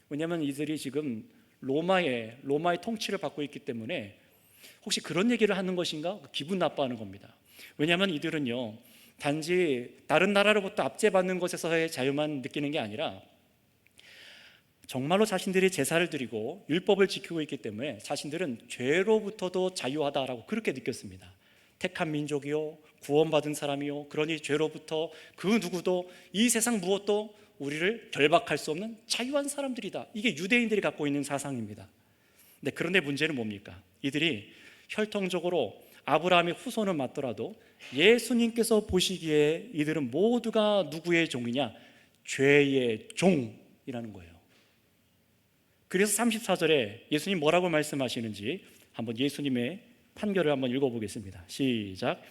S1: 왜냐하면 이들이 지금 로마의 통치를 받고 있기 때문에 혹시 그런 얘기를 하는 것인가 기분 나빠하는 겁니다. 왜냐하면 이들은요, 단지 다른 나라로부터 압제받는 것에서의 자유만 느끼는 게 아니라 정말로 자신들이 제사를 드리고 율법을 지키고 있기 때문에 자신들은 죄로부터도 자유하다라고 그렇게 느꼈습니다. 택한 민족이요, 구원받은 사람이요, 그러니 죄로부터 그 누구도 이 세상 무엇도 우리를 결박할 수 없는 자유한 사람들이다. 이게 유대인들이 갖고 있는 사상입니다. 그런데 문제는 뭡니까? 이들이 혈통적으로 아브라함의 후손은 맞더라도 예수님께서 보시기에 이들은 모두가 누구의 종이냐? 죄의 종이라는 거예요. 그래서 34절에 예수님 뭐라고 말씀하시는지 한번 예수님의 판결을 한번 읽어보겠습니다. 시작.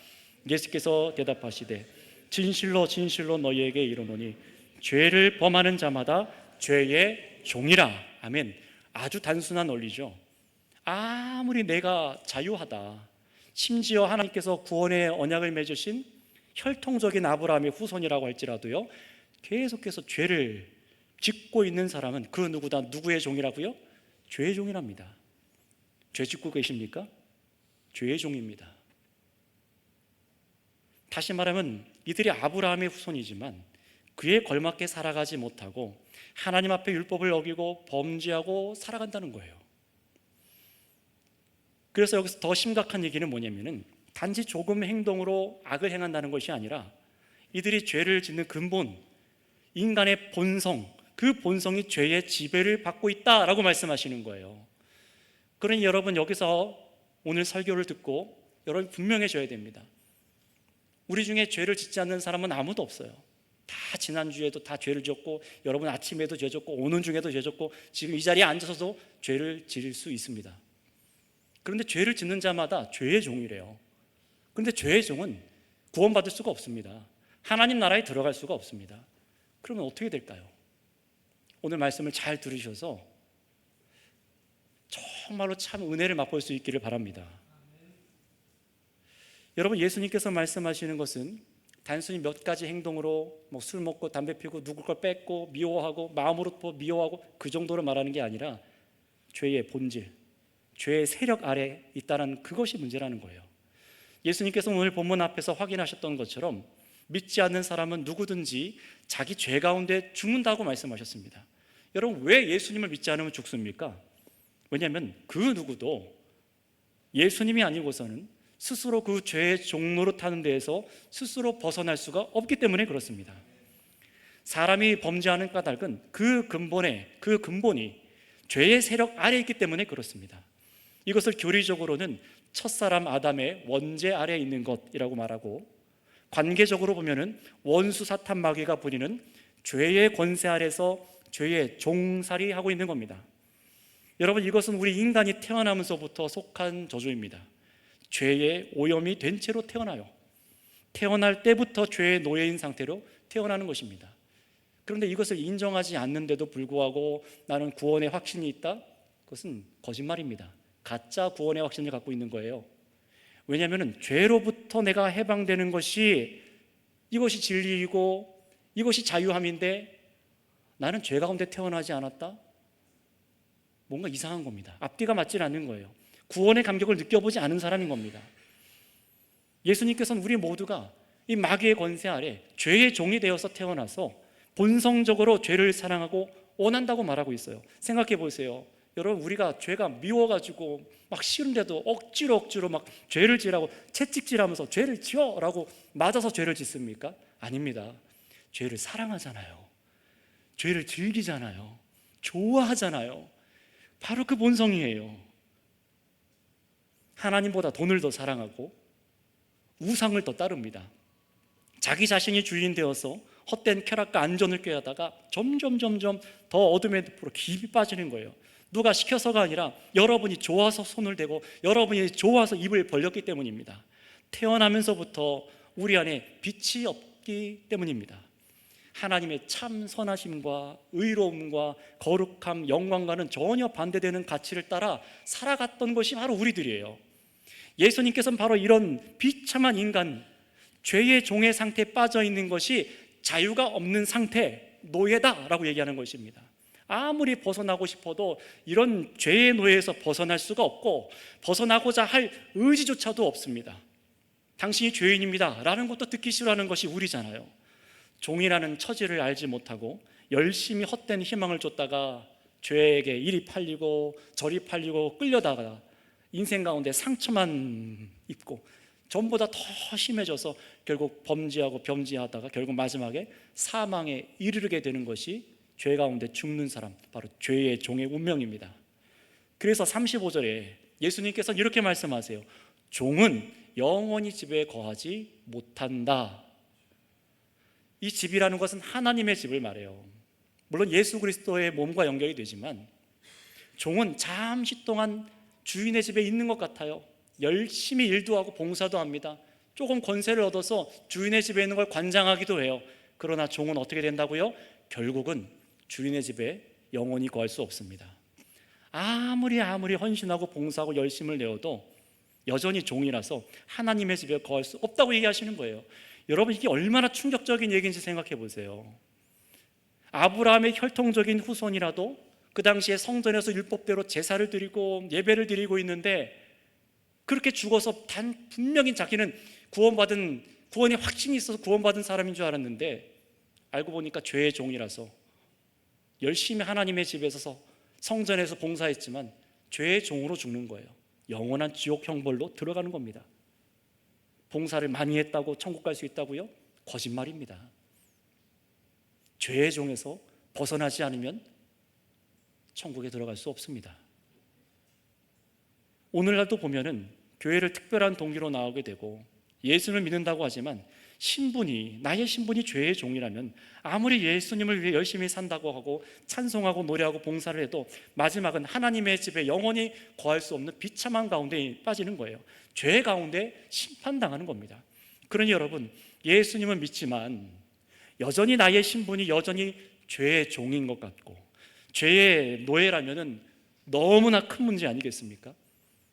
S1: 예수께서 대답하시되 진실로 진실로 너희에게 이르노니 죄를 범하는 자마다 죄의 종이라. 아멘. 아주 단순한 원리죠. 아무리 내가 자유하다, 심지어 하나님께서 구원의 언약을 맺으신 혈통적인 아브라함의 후손이라고 할지라도요, 계속해서 죄를 짓고 있는 사람은 그 누구다 누구의 종이라고요? 죄의 종이랍니다. 죄 짓고 계십니까? 죄의 종입니다. 다시 말하면 이들이 아브라함의 후손이지만 그에 걸맞게 살아가지 못하고 하나님 앞에 율법을 어기고 범죄하고 살아간다는 거예요. 그래서 여기서 더 심각한 얘기는 뭐냐면은 단지 조금 행동으로 악을 행한다는 것이 아니라 이들이 죄를 짓는 근본, 인간의 본성, 그 본성이 죄의 지배를 받고 있다라고 말씀하시는 거예요. 그러니 여러분 여기서 오늘 설교를 듣고 여러분 분명해져야 됩니다. 우리 중에 죄를 짓지 않는 사람은 아무도 없어요. 다 지난주에도 다 죄를 지었고, 여러분 아침에도 죄 졌고, 오는 중에도 죄 졌고, 지금 이 자리에 앉아서도 죄를 지을 수 있습니다. 그런데 죄를 짓는 자마다 죄의 종이래요. 그런데 죄의 종은 구원받을 수가 없습니다. 하나님 나라에 들어갈 수가 없습니다. 그러면 어떻게 될까요? 오늘 말씀을 잘 들으셔서 정말로 참 은혜를 맛볼 수 있기를 바랍니다. 여러분, 예수님께서 말씀하시는 것은 단순히 몇 가지 행동으로 술 먹고 담배 피우고 누구 걸 뺏고 미워하고 마음으로 또 미워하고 그 정도로 말하는 게 아니라 죄의 본질, 죄의 세력 아래 있다는 그것이 문제라는 거예요. 예수님께서 오늘 본문 앞에서 확인하셨던 것처럼 믿지 않는 사람은 누구든지 자기 죄 가운데 죽는다고 말씀하셨습니다. 여러분, 왜 예수님을 믿지 않으면 죽습니까? 왜냐하면 그 누구도 예수님이 아니고서는 스스로 그 죄의 종로로 타는 데에서 스스로 벗어날 수가 없기 때문에 그렇습니다. 사람이 범죄하는 까닭은 그 근본이 죄의 세력 아래에 있기 때문에 그렇습니다. 이것을 교리적으로는 첫사람 아담의 원죄 아래에 있는 것이라고 말하고, 관계적으로 보면은 원수 사탄 마귀가 부리는 죄의 권세 아래서 죄의 종살이 하고 있는 겁니다. 여러분, 이것은 우리 인간이 태어나면서부터 속한 저주입니다. 죄의 오염이 된 채로 태어나요. 태어날 때부터 죄의 노예인 상태로 태어나는 것입니다. 그런데 이것을 인정하지 않는데도 불구하고 나는 구원의 확신이 있다? 그것은 거짓말입니다. 가짜 구원의 확신을 갖고 있는 거예요. 왜냐하면 죄로부터 내가 해방되는 것이, 이것이 진리이고 이것이 자유함인데 나는 죄 가운데 태어나지 않았다? 뭔가 이상한 겁니다. 앞뒤가 맞지 않는 거예요. 구원의 감격을 느껴보지 않은 사람인 겁니다. 예수님께서는 우리 모두가 이 마귀의 권세 아래 죄의 종이 되어서 태어나서 본성적으로 죄를 사랑하고 원한다고 말하고 있어요. 생각해 보세요. 여러분, 우리가 죄가 미워가지고 막 싫은데도 억지로 막 죄를 지라고 채찍질하면서 죄를 지어라고 맞아서 죄를 짓습니까? 아닙니다. 죄를 사랑하잖아요. 죄를 즐기잖아요. 좋아하잖아요. 바로 그 본성이에요. 하나님보다 돈을 더 사랑하고 우상을 더 따릅니다. 자기 자신이 주인 되어서 헛된 쾌락과 안전을 꾀하다가 점점 더 어둠의 늪으로 깊이 빠지는 거예요. 누가 시켜서가 아니라 여러분이 좋아서 손을 대고 여러분이 좋아서 입을 벌렸기 때문입니다. 태어나면서부터 우리 안에 빛이 없기 때문입니다. 하나님의 참 선하심과 의로움과 거룩함, 영광과는 전혀 반대되는 가치를 따라 살아갔던 것이 바로 우리들이에요. 예수님께서는 바로 이런 비참한 인간, 죄의 종의 상태에 빠져 있는 것이 자유가 없는 상태, 노예다라고 얘기하는 것입니다. 아무리 벗어나고 싶어도 이런 죄의 노예에서 벗어날 수가 없고 벗어나고자 할 의지조차도 없습니다. 당신이 죄인입니다 라는 것도 듣기 싫어하는 것이 우리잖아요. 종이라는 처지를 알지 못하고 열심히 헛된 희망을 줬다가 죄에게 이리 팔리고 저리 팔리고 끌려다가 인생 가운데 상처만 입고 전보다 더 심해져서 결국 범죄하고 병죄하다가 결국 마지막에 사망에 이르게 되는 것이 죄 가운데 죽는 사람, 바로 죄의 종의 운명입니다. 그래서 35절에 예수님께서는 이렇게 말씀하세요. 종은 영원히 집에 거하지 못한다. 이 집이라는 것은 하나님의 집을 말해요. 물론 예수 그리스도의 몸과 연결이 되지만 종은 잠시 동안 주인의 집에 있는 것 같아요. 열심히 일도 하고 봉사도 합니다. 조금 권세를 얻어서 주인의 집에 있는 걸 관장하기도 해요. 그러나 종은 어떻게 된다고요? 결국은 주인의 집에 영원히 거할 수 없습니다. 아무리 헌신하고 봉사하고 열심을 내어도 여전히 종이라서 하나님의 집에 거할 수 없다고 얘기하시는 거예요. 여러분, 이게 얼마나 충격적인 얘기인지 생각해 보세요. 아브라함의 혈통적인 후손이라도 그 당시에 성전에서 율법대로 제사를 드리고 예배를 드리고 있는데 그렇게 죽어서 분명히 자기는 구원의 확신이 있어서 구원받은 사람인 줄 알았는데 알고 보니까 죄의 종이라서 열심히 하나님의 집에 서서 성전에서 봉사했지만 죄의 종으로 죽는 거예요. 영원한 지옥 형벌로 들어가는 겁니다. 봉사를 많이 했다고 천국 갈 수 있다고요? 거짓말입니다. 죄의 종에서 벗어나지 않으면 천국에 들어갈 수 없습니다. 오늘날도 보면은 교회를 특별한 동기로 나오게 되고 예수를 믿는다고 하지만 나의 신분이 죄의 종이라면 아무리 예수님을 위해 열심히 산다고 하고 찬송하고 노래하고 봉사를 해도 마지막은 하나님의 집에 영원히 거할 수 없는 비참한 가운데 빠지는 거예요. 죄 가운데 심판당하는 겁니다. 그러니 여러분, 예수님은 믿지만 여전히 나의 신분이 여전히 죄의 종인 것 같고 죄의 노예라면은 너무나 큰 문제 아니겠습니까?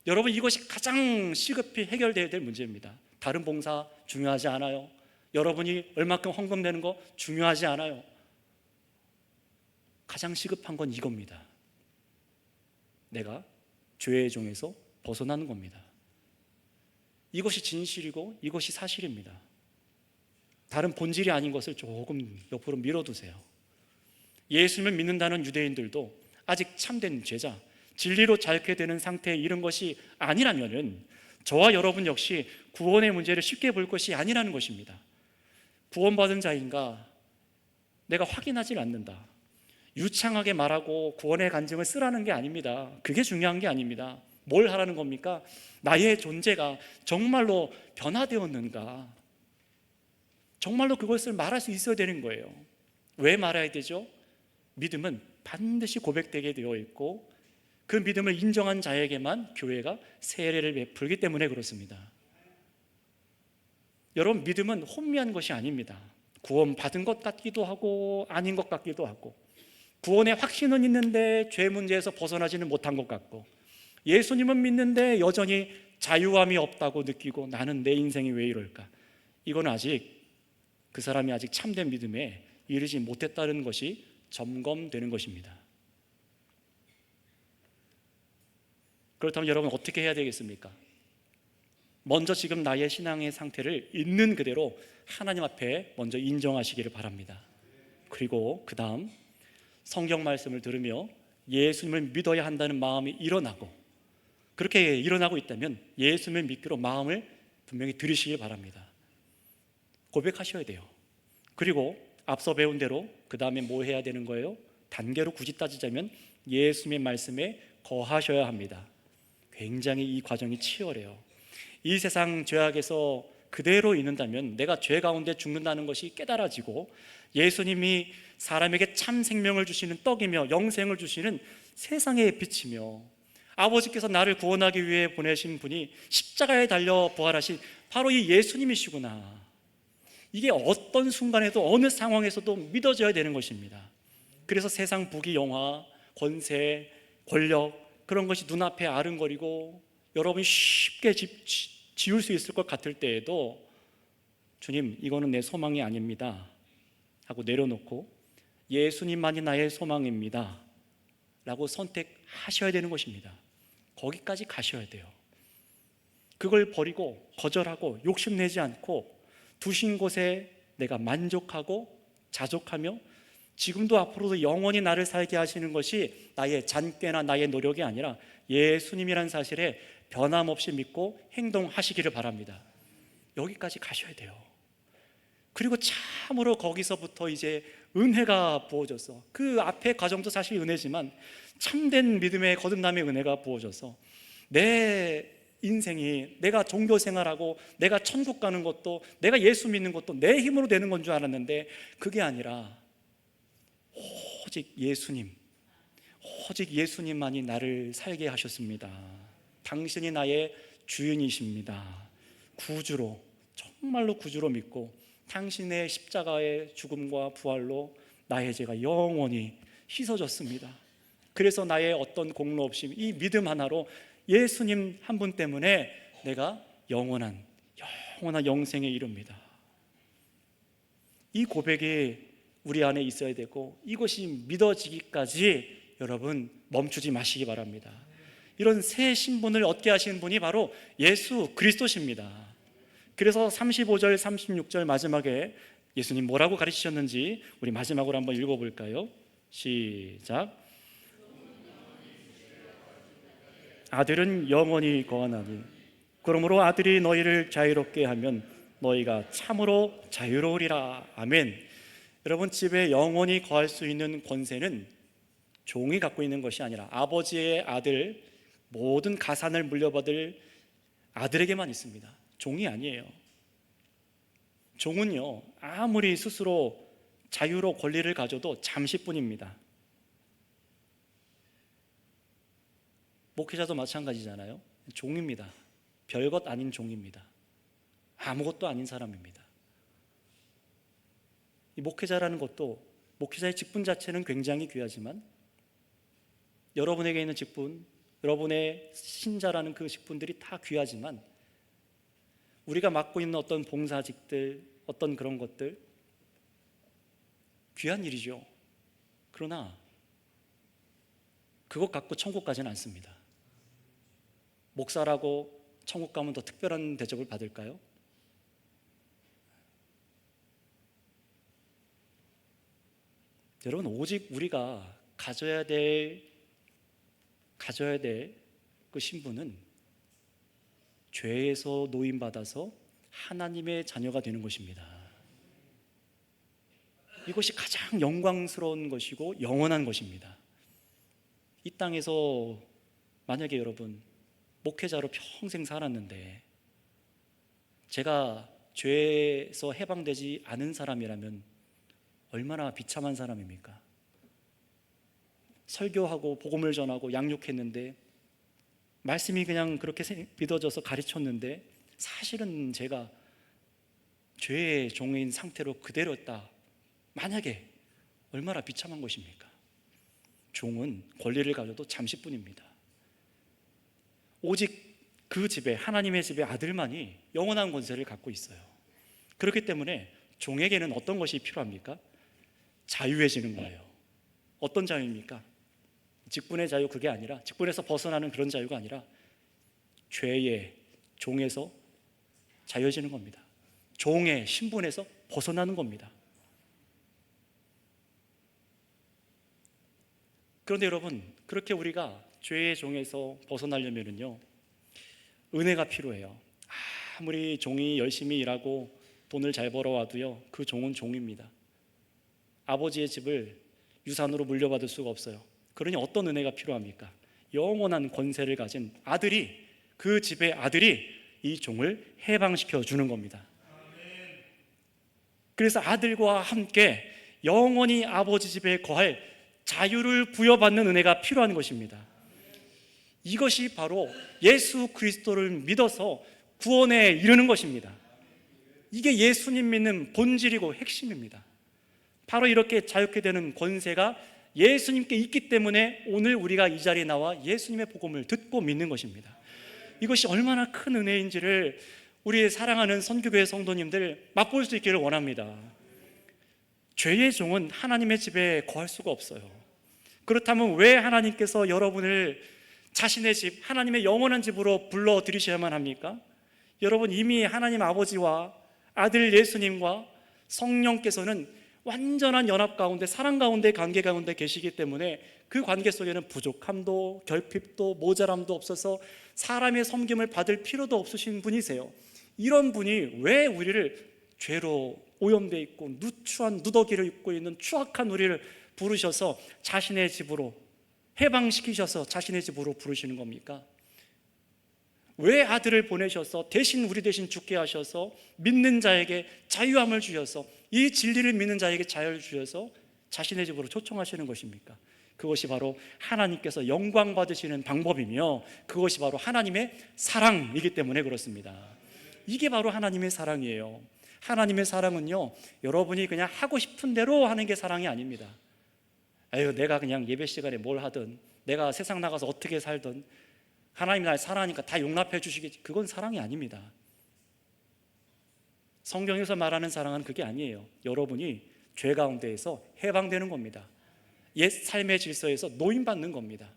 S1: 여러분, 이것이 가장 시급히 해결되어야 될 문제입니다. 다른 봉사 중요하지 않아요. 여러분이 얼마큼 헌금 내는 거 중요하지 않아요. 가장 시급한 건 이겁니다. 내가 죄의 종에서 벗어나는 겁니다. 이것이 진실이고 이것이 사실입니다. 다른 본질이 아닌 것을 조금 옆으로 밀어두세요. 예수님을 믿는다는 유대인들도 아직 참된 제자, 진리로 자유케 되는 상태에 이른 것이 아니라면은 저와 여러분 역시 구원의 문제를 쉽게 볼 것이 아니라는 것입니다. 구원받은 자인가 내가 확인하지 않는다. 유창하게 말하고 구원의 간증을 쓰라는 게 아닙니다. 그게 중요한 게 아닙니다. 뭘 하라는 겁니까? 나의 존재가 정말로 변화되었는가? 정말로 그것을 말할 수 있어야 되는 거예요. 왜 말해야 되죠? 믿음은 반드시 고백되게 되어 있고 그 믿음을 인정한 자에게만 교회가 세례를 베풀기 때문에 그렇습니다. 여러분, 믿음은 혼미한 것이 아닙니다. 구원받은 것 같기도 하고 아닌 것 같기도 하고 구원의 확신은 있는데 죄 문제에서 벗어나지는 못한 것 같고 예수님은 믿는데 여전히 자유함이 없다고 느끼고 나는 내 인생이 왜 이럴까? 이건 아직 그 사람이 아직 참된 믿음에 이르지 못했다는 것이 점검되는 것입니다. 그렇다면 여러분 어떻게 해야 되겠습니까? 먼저 지금 나의 신앙의 상태를 있는 그대로 하나님 앞에 먼저 인정하시기를 바랍니다. 그리고 그 다음 성경 말씀을 들으며 예수님을 믿어야 한다는 마음이 일어나고 그렇게 일어나고 있다면 예수님을 믿기로 마음을 분명히 들이시길 바랍니다. 고백하셔야 돼요. 그리고 앞서 배운 대로 그 다음에 뭐 해야 되는 거예요? 단계로 굳이 따지자면 예수님의 말씀에 거하셔야 합니다. 굉장히 이 과정이 치열해요. 이 세상 죄악에서 그대로 있는다면 내가 죄 가운데 죽는다는 것이 깨달아지고 예수님이 사람에게 참 생명을 주시는 떡이며 영생을 주시는 세상의 빛이며 아버지께서 나를 구원하기 위해 보내신 분이 십자가에 달려 부활하신 바로 이 예수님이시구나. 이게 어떤 순간에도 어느 상황에서도 믿어져야 되는 것입니다. 그래서 세상 부귀 영화, 권세, 권력 그런 것이 눈앞에 아른거리고 여러분이 쉽게 지울 수 있을 것 같을 때에도 주님, 이거는 내 소망이 아닙니다 하고 내려놓고 예수님만이 나의 소망입니다 라고 선택하셔야 되는 것입니다. 거기까지 가셔야 돼요. 그걸 버리고 거절하고 욕심내지 않고 두신 곳에 내가 만족하고 자족하며 지금도 앞으로도 영원히 나를 살게 하시는 것이 나의 잔꾀나 나의 노력이 아니라 예수님이란 사실에 변함없이 믿고 행동하시기를 바랍니다. 여기까지 가셔야 돼요. 그리고 참으로 거기서부터 이제 은혜가 부어져서, 그 앞에 과정도 사실 은혜지만 참된 믿음의 거듭남의 은혜가 부어져서 내 인생이, 내가 종교 생활하고 내가 천국 가는 것도, 내가 예수 믿는 것도 내 힘으로 되는 건 줄 알았는데 그게 아니라 오직 예수님, 오직 예수님만이 나를 살게 하셨습니다. 당신이 나의 주인이십니다. 구주로, 정말로 구주로 믿고 당신의 십자가의 죽음과 부활로 나의 죄가 영원히 씻어졌습니다. 그래서 나의 어떤 공로 없이 이 믿음 하나로 예수님 한 분 때문에 내가 영원한 영생에 이릅니다. 이 고백이 우리 안에 있어야 되고, 이것이 믿어지기까지 여러분 멈추지 마시기 바랍니다. 이런 새 신분을 얻게 하시는 분이 바로 예수 그리스도십니다. 그래서 35절 36절 마지막에 예수님 뭐라고 가르치셨는지 우리 마지막으로 한번 읽어볼까요? 시작. 아들은 영원히 거하나니 그러므로 아들이 너희를 자유롭게 하면 너희가 참으로 자유로우리라. 아멘. 여러분, 집에 영원히 거할 수 있는 권세는 종이 갖고 있는 것이 아니라 아버지의 아들, 모든 가산을 물려받을 아들에게만 있습니다. 종이 아니에요. 종은요, 아무리 스스로 자유로 권리를 가져도 잠시뿐입니다. 목회자도 마찬가지잖아요. 종입니다. 별것 아닌 종입니다. 아무것도 아닌 사람입니다. 이 목회자라는 것도, 목회자의 직분 자체는 굉장히 귀하지만 여러분에게 있는 직분, 여러분의 신자라는 그 직분들이 다 귀하지만 우리가 맡고 있는 어떤 봉사직들, 어떤 그런 것들 귀한 일이죠. 그러나 그것 갖고 천국 가지는 않습니다. 목사라고 천국 가면 더 특별한 대접을 받을까요? 여러분, 오직 우리가 가져야 될 그 신분은 죄에서 노임받아서 하나님의 자녀가 되는 것입니다. 이것이 가장 영광스러운 것이고 영원한 것입니다. 이 땅에서 만약에 여러분 목회자로 평생 살았는데 제가 죄에서 해방되지 않은 사람이라면 얼마나 비참한 사람입니까? 설교하고 복음을 전하고 양육했는데, 말씀이 그냥 그렇게 믿어져서 가르쳤는데 사실은 제가 죄의 종인 상태로 그대로였다. 만약에 얼마나 비참한 것입니까? 종은 권리를 가져도 잠시뿐입니다. 오직 그 집에, 하나님의 집의 아들만이 영원한 권세를 갖고 있어요. 그렇기 때문에 종에게는 어떤 것이 필요합니까? 자유해지는 거예요. 어떤 자유입니까? 직분의 자유, 그게 아니라, 직분에서 벗어나는 그런 자유가 아니라 죄의 종에서 자유해지는 겁니다. 종의 신분에서 벗어나는 겁니다. 그런데 여러분, 그렇게 우리가 죄의 종에서 벗어나려면요, 은혜가 필요해요. 아무리 종이 열심히 일하고 돈을 잘 벌어와도요, 그 종은 종입니다. 아버지의 집을 유산으로 물려받을 수가 없어요. 그러니 어떤 은혜가 필요합니까? 영원한 권세를 가진 아들이, 그 집의 아들이 이 종을 해방시켜 주는 겁니다. 그래서 아들과 함께 영원히 아버지 집에 거할 자유를 부여받는 은혜가 필요한 것입니다. 이것이 바로 예수 그리스도를 믿어서 구원에 이르는 것입니다. 이게 예수님 믿는 본질이고 핵심입니다. 바로 이렇게 자유케 되는 권세가 예수님께 있기 때문에 오늘 우리가 이 자리에 나와 예수님의 복음을 듣고 믿는 것입니다. 이것이 얼마나 큰 은혜인지를 우리 사랑하는 선교교회 성도님들 맛볼 수 있기를 원합니다. 죄의 종은 하나님의 집에 거할 수가 없어요. 그렇다면 왜 하나님께서 여러분을 자신의 집, 하나님의 영원한 집으로 불러들이셔야만 합니까? 여러분, 이미 하나님 아버지와 아들 예수님과 성령께서는 완전한 연합 가운데, 사랑 가운데, 관계 가운데 계시기 때문에 그 관계 속에는 부족함도 결핍도 모자람도 없어서 사람의 섬김을 받을 필요도 없으신 분이세요. 이런 분이 왜 우리를 죄로 오염되어 있고 누추한 누더기를 입고 있는 추악한 우리를 부르셔서 자신의 집으로 해방시키셔서 자신의 집으로 부르시는 겁니까? 왜 아들을 보내셔서 우리 대신 죽게 하셔서 믿는 자에게 자유함을 주셔서 이 진리를 믿는 자에게 자유를 주셔서 자신의 집으로 초청하시는 것입니까? 그것이 바로 하나님께서 영광 받으시는 방법이며 그것이 바로 하나님의 사랑이기 때문에 그렇습니다. 이게 바로 하나님의 사랑이에요. 하나님의 사랑은요, 여러분이 그냥 하고 싶은 대로 하는 게 사랑이 아닙니다. 아유, 내가 그냥 예배 시간에 뭘 하든, 내가 세상 나가서 어떻게 살든 하나님이 날 사랑하니까 다 용납해 주시겠지. 그건 사랑이 아닙니다. 성경에서 말하는 사랑은 그게 아니에요. 여러분이 죄 가운데에서 해방되는 겁니다. 옛 삶의 질서에서 노임받는 겁니다.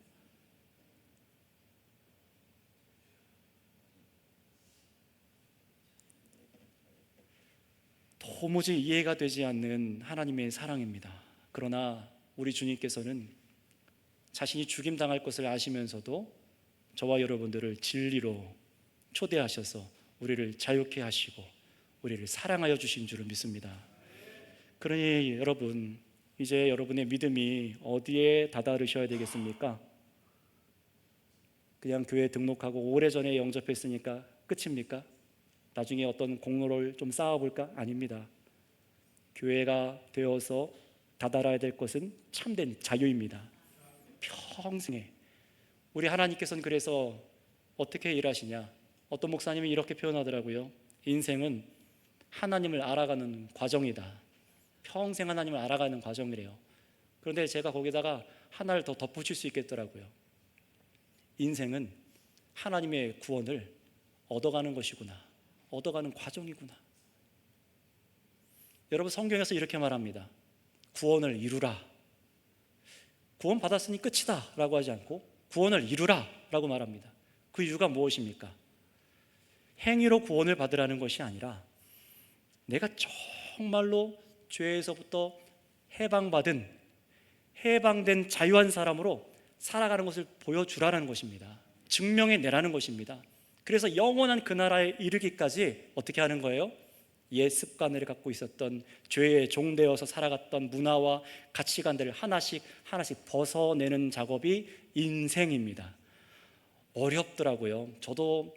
S1: 도무지 이해가 되지 않는 하나님의 사랑입니다. 그러나 우리 주님께서는 자신이 죽임당할 것을 아시면서도 저와 여러분들을 진리로 초대하셔서 우리를 자유케 하시고 우리를 사랑하여 주신 줄을 믿습니다. 그러니 여러분, 이제 여러분의 믿음이 어디에 다다르셔야 되겠습니까? 그냥 교회 등록하고 오래전에 영접했으니까 끝입니까? 나중에 어떤 공로를 좀 쌓아볼까? 아닙니다. 교회가 되어서 다다라야 될 것은 참된 자유입니다. 평생에. 우리 하나님께서는 그래서 어떻게 일하시냐? 어떤 목사님이 이렇게 표현하더라고요. 인생은 하나님을 알아가는 과정이다. 평생 하나님을 알아가는 과정이래요. 그런데 제가 거기다가 하나를 더 덧붙일 수 있겠더라고요. 인생은 하나님의 구원을 얻어가는 것이구나. 얻어가는 과정이구나. 여러분, 성경에서 이렇게 말합니다. 구원을 이루라. 구원 받았으니 끝이다 라고 하지 않고 구원을 이루라 라고 말합니다. 그 이유가 무엇입니까? 행위로 구원을 받으라는 것이 아니라 내가 정말로 죄에서부터 해방된 자유한 사람으로 살아가는 것을 보여주라는 것입니다. 증명해내라는 것입니다. 그래서 영원한 그 나라에 이르기까지 어떻게 하는 거예요? 옛 습관을 갖고 있었던 죄의 종되어서 살아갔던 문화와 가치관들을 하나씩 벗어내는 작업이 인생입니다. 어렵더라고요. 저도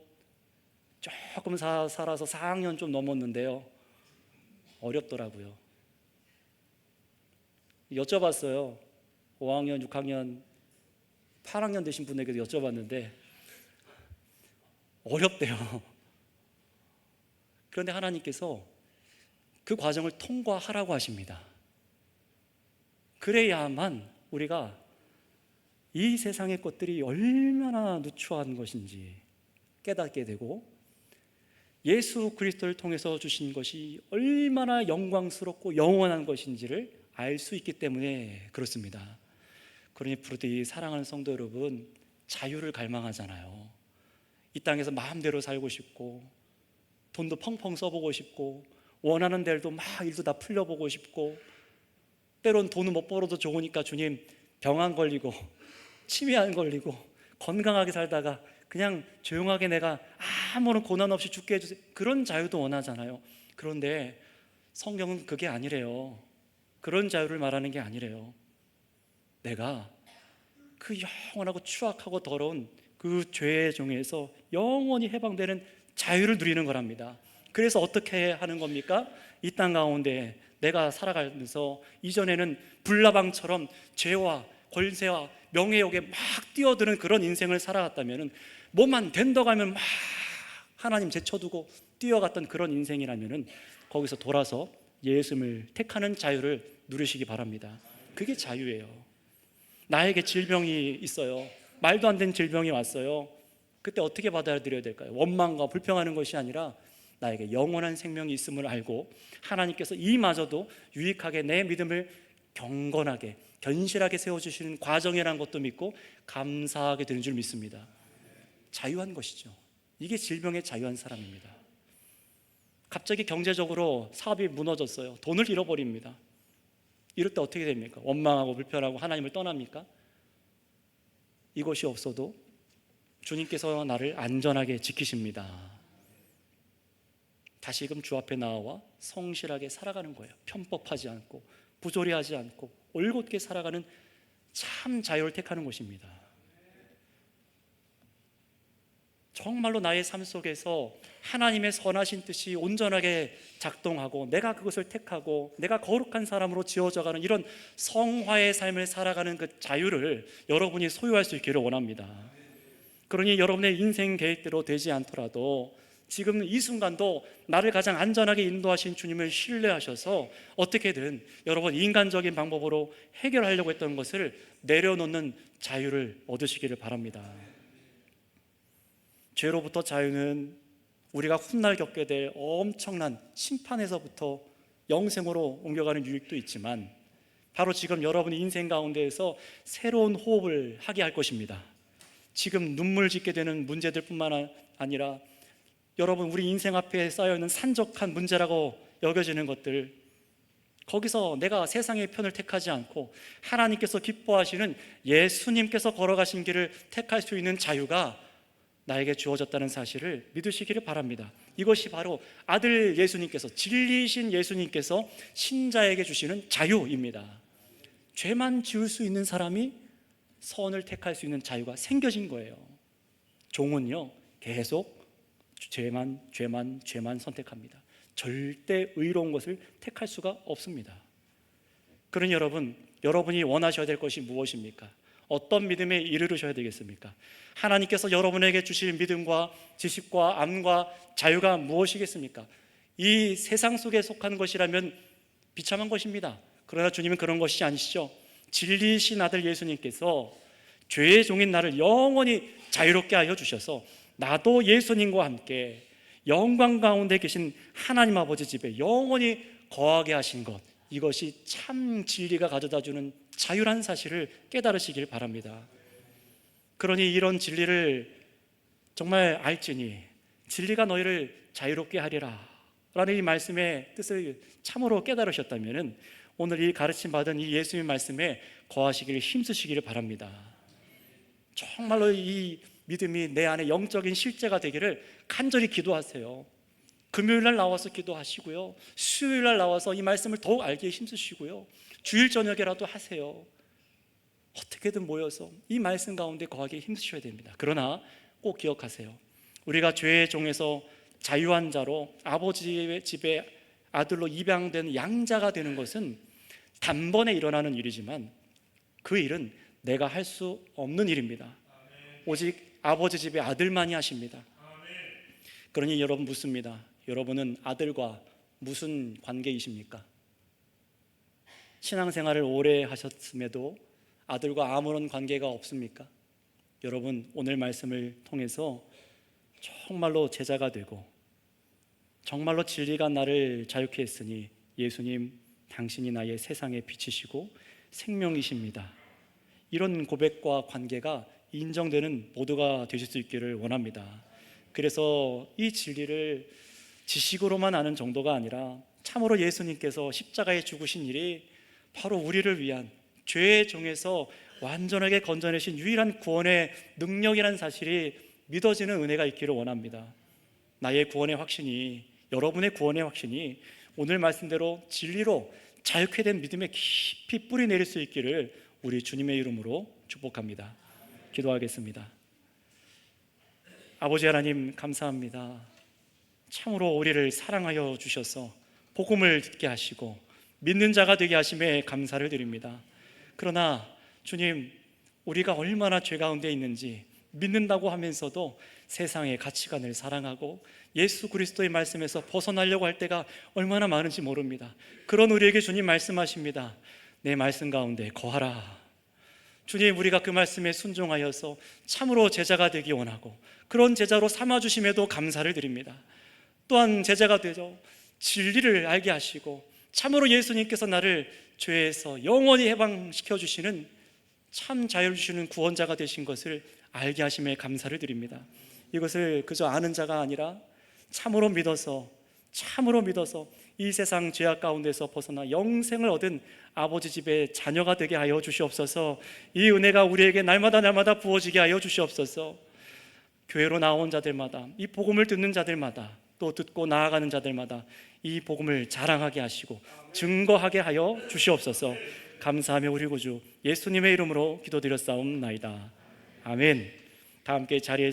S1: 조금 살아서 4학년 좀 넘었는데요, 어렵더라고요. 여쭤봤어요. 5학년, 6학년, 8학년 되신 분에게도 여쭤봤는데 어렵대요. 그런데 하나님께서 그 과정을 통과하라고 하십니다. 그래야만 우리가 이 세상의 것들이 얼마나 누추한 것인지 깨닫게 되고 예수 그리스도를 통해서 주신 것이 얼마나 영광스럽고 영원한 것인지를 알 수 있기 때문에 그렇습니다. 그러니 부르디 사랑하는 성도 여러분, 자유를 갈망하잖아요. 이 땅에서 마음대로 살고 싶고 돈도 펑펑 써보고 싶고 원하는 대로 막 일도 다 풀려보고 싶고 때론 돈을 못 벌어도 좋으니까 주님 병 안 걸리고 치매 안 걸리고 건강하게 살다가 그냥 조용하게 내가 아무런 고난 없이 죽게 해주세요. 그런 자유도 원하잖아요. 그런데 성경은 그게 아니래요. 그런 자유를 말하는 게 아니래요. 내가 그 영원하고 추악하고 더러운 그 죄의 종에서 영원히 해방되는 자유를 누리는 거랍니다. 그래서 어떻게 하는 겁니까? 이 땅 가운데 내가 살아가면서 이전에는 불나방처럼 죄와 권세와 명예욕에 막 뛰어드는 그런 인생을 살아갔다면, 뭐만 된다고 하면 막 하나님 제쳐두고 뛰어갔던 그런 인생이라면 거기서 돌아서 예수님을 택하는 자유를 누리시기 바랍니다. 그게 자유예요. 나에게 질병이 있어요. 말도 안 되는 질병이 왔어요. 그때 어떻게 받아들여야 될까요? 원망과 불평하는 것이 아니라 나에게 영원한 생명이 있음을 알고 하나님께서 이마저도 유익하게 내 믿음을 경건하게 견실하게 세워주시는 과정이라는 것도 믿고 감사하게 되는 줄 믿습니다. 자유한 것이죠. 이게 질병의 자유한 사람입니다. 갑자기 경제적으로 사업이 무너졌어요. 돈을 잃어버립니다. 이럴 때 어떻게 됩니까? 원망하고 불편하고 하나님을 떠납니까? 이것이 없어도 주님께서 나를 안전하게 지키십니다. 다시금 주 앞에 나와 성실하게 살아가는 거예요. 편법하지 않고 부조리하지 않고 올곧게 살아가는 참 자유를 택하는 것입니다. 정말로 나의 삶 속에서 하나님의 선하신 뜻이 온전하게 작동하고 내가 그것을 택하고 내가 거룩한 사람으로 지어져가는 이런 성화의 삶을 살아가는 그 자유를 여러분이 소유할 수 있기를 원합니다. 그러니 여러분의 인생 계획대로 되지 않더라도 지금 이 순간도 나를 가장 안전하게 인도하신 주님을 신뢰하셔서 어떻게든 여러분 인간적인 방법으로 해결하려고 했던 것을 내려놓는 자유를 얻으시기를 바랍니다. 죄로부터 자유는 우리가 훗날 겪게 될 엄청난 심판에서부터 영생으로 옮겨가는 유익도 있지만 바로 지금 여러분의 인생 가운데에서 새로운 호흡을 하게 할 것입니다. 지금 눈물 짓게 되는 문제들 뿐만 아니라 여러분 우리 인생 앞에 쌓여있는 산적한 문제라고 여겨지는 것들, 거기서 내가 세상의 편을 택하지 않고 하나님께서 기뻐하시는 예수님께서 걸어가신 길을 택할 수 있는 자유가 나에게 주어졌다는 사실을 믿으시기를 바랍니다. 이것이 바로 아들 예수님께서, 진리이신 예수님께서 신자에게 주시는 자유입니다. 죄만 지을 수 있는 사람이 선을 택할 수 있는 자유가 생겨진 거예요. 종은요 계속 죄만 선택합니다. 절대 의로운 것을 택할 수가 없습니다. 그러니 여러분이 원하셔야 될 것이 무엇입니까? 어떤 믿음에 이르르셔야 되겠습니까? 하나님께서 여러분에게 주실 믿음과 지식과 암과 자유가 무엇이겠습니까? 이 세상 속에 속한 것이라면 비참한 것입니다. 그러나 주님은 그런 것이 아니시죠. 진리이신 아들 예수님께서 죄의 종인 나를 영원히 자유롭게 하여 주셔서 나도 예수님과 함께 영광 가운데 계신 하나님 아버지 집에 영원히 거하게 하신 것, 이것이 참 진리가 가져다주는 자유란 사실을 깨달으시길 바랍니다. 그러니 이런 진리를 정말 알지니 진리가 너희를 자유롭게 하리라 라는 이 말씀의 뜻을 참으로 깨달으셨다면 오늘 이 가르침 받은 이 예수님의 말씀에 거하시기를 힘쓰시기를 바랍니다. 정말로 이 믿음이 내 안에 영적인 실제가 되기를 간절히 기도하세요. 금요일날 나와서 기도하시고요, 수요일날 나와서 이 말씀을 더욱 알기에 힘쓰시고요, 주일 저녁에라도 하세요. 어떻게든 모여서 이 말씀 가운데 거하기에 힘쓰셔야 됩니다. 그러나 꼭 기억하세요. 우리가 죄의 종에서 자유한 자로 아버지의 집에 아들로 입양된 양자가 되는 것은 단번에 일어나는 일이지만 그 일은 내가 할 수 없는 일입니다. 오직 아버지 집의 아들만이 하십니다. 그러니 여러분 묻습니다. 여러분은 아들과 무슨 관계이십니까? 신앙생활을 오래 하셨음에도 아들과 아무런 관계가 없습니까? 여러분 오늘 말씀을 통해서 정말로 제자가 되고 정말로 진리가 나를 자유케 했으니 예수님 당신이 나의 세상의 빛이시고 생명이십니다. 이런 고백과 관계가 인정되는 모두가 되실 수 있기를 원합니다. 그래서 이 진리를 지식으로만 아는 정도가 아니라 참으로 예수님께서 십자가에 죽으신 일이 바로 우리를 위한 죄의 종에서 완전하게 건져내신 유일한 구원의 능력이라는 사실이 믿어지는 은혜가 있기를 원합니다. 나의 구원의 확신이, 여러분의 구원의 확신이 오늘 말씀대로 진리로 자유케 된 믿음에 깊이 뿌리 내릴 수 있기를 우리 주님의 이름으로 축복합니다. 기도하겠습니다. 아버지 하나님 감사합니다. 참으로 우리를 사랑하여 주셔서 복음을 듣게 하시고 믿는 자가 되게 하심에 감사를 드립니다. 그러나 주님, 우리가 얼마나 죄 가운데 있는지 믿는다고 하면서도 세상의 가치관을 사랑하고 예수 그리스도의 말씀에서 벗어나려고 할 때가 얼마나 많은지 모릅니다. 그런 우리에게 주님 말씀하십니다. 내 말씀 가운데 거하라. 주님, 우리가 그 말씀에 순종하여서 참으로 제자가 되기 원하고 그런 제자로 삼아주심에도 감사를 드립니다. 또한 제자가 되죠, 진리를 알게 하시고 참으로 예수님께서 나를 죄에서 영원히 해방시켜 주시는 참 자유를 주시는 구원자가 되신 것을 알게 하심에 감사를 드립니다. 이것을 그저 아는 자가 아니라 참으로 믿어서 참으로 믿어서 이 세상 죄악 가운데서 벗어나 영생을 얻은 아버지 집의 자녀가 되게 하여 주시옵소서. 이 은혜가 우리에게 날마다 부어지게 하여 주시옵소서. 교회로 나온 자들마다, 이 복음을 듣는 자들마다, 또 듣고 나아가는 자들마다 이 복음을 자랑하게 하시고 증거하게 하여 주시옵소서. 감사하며 우리 구주 예수님의 이름으로 기도드렸사옵나이다. 아멘. 다 함께 자리에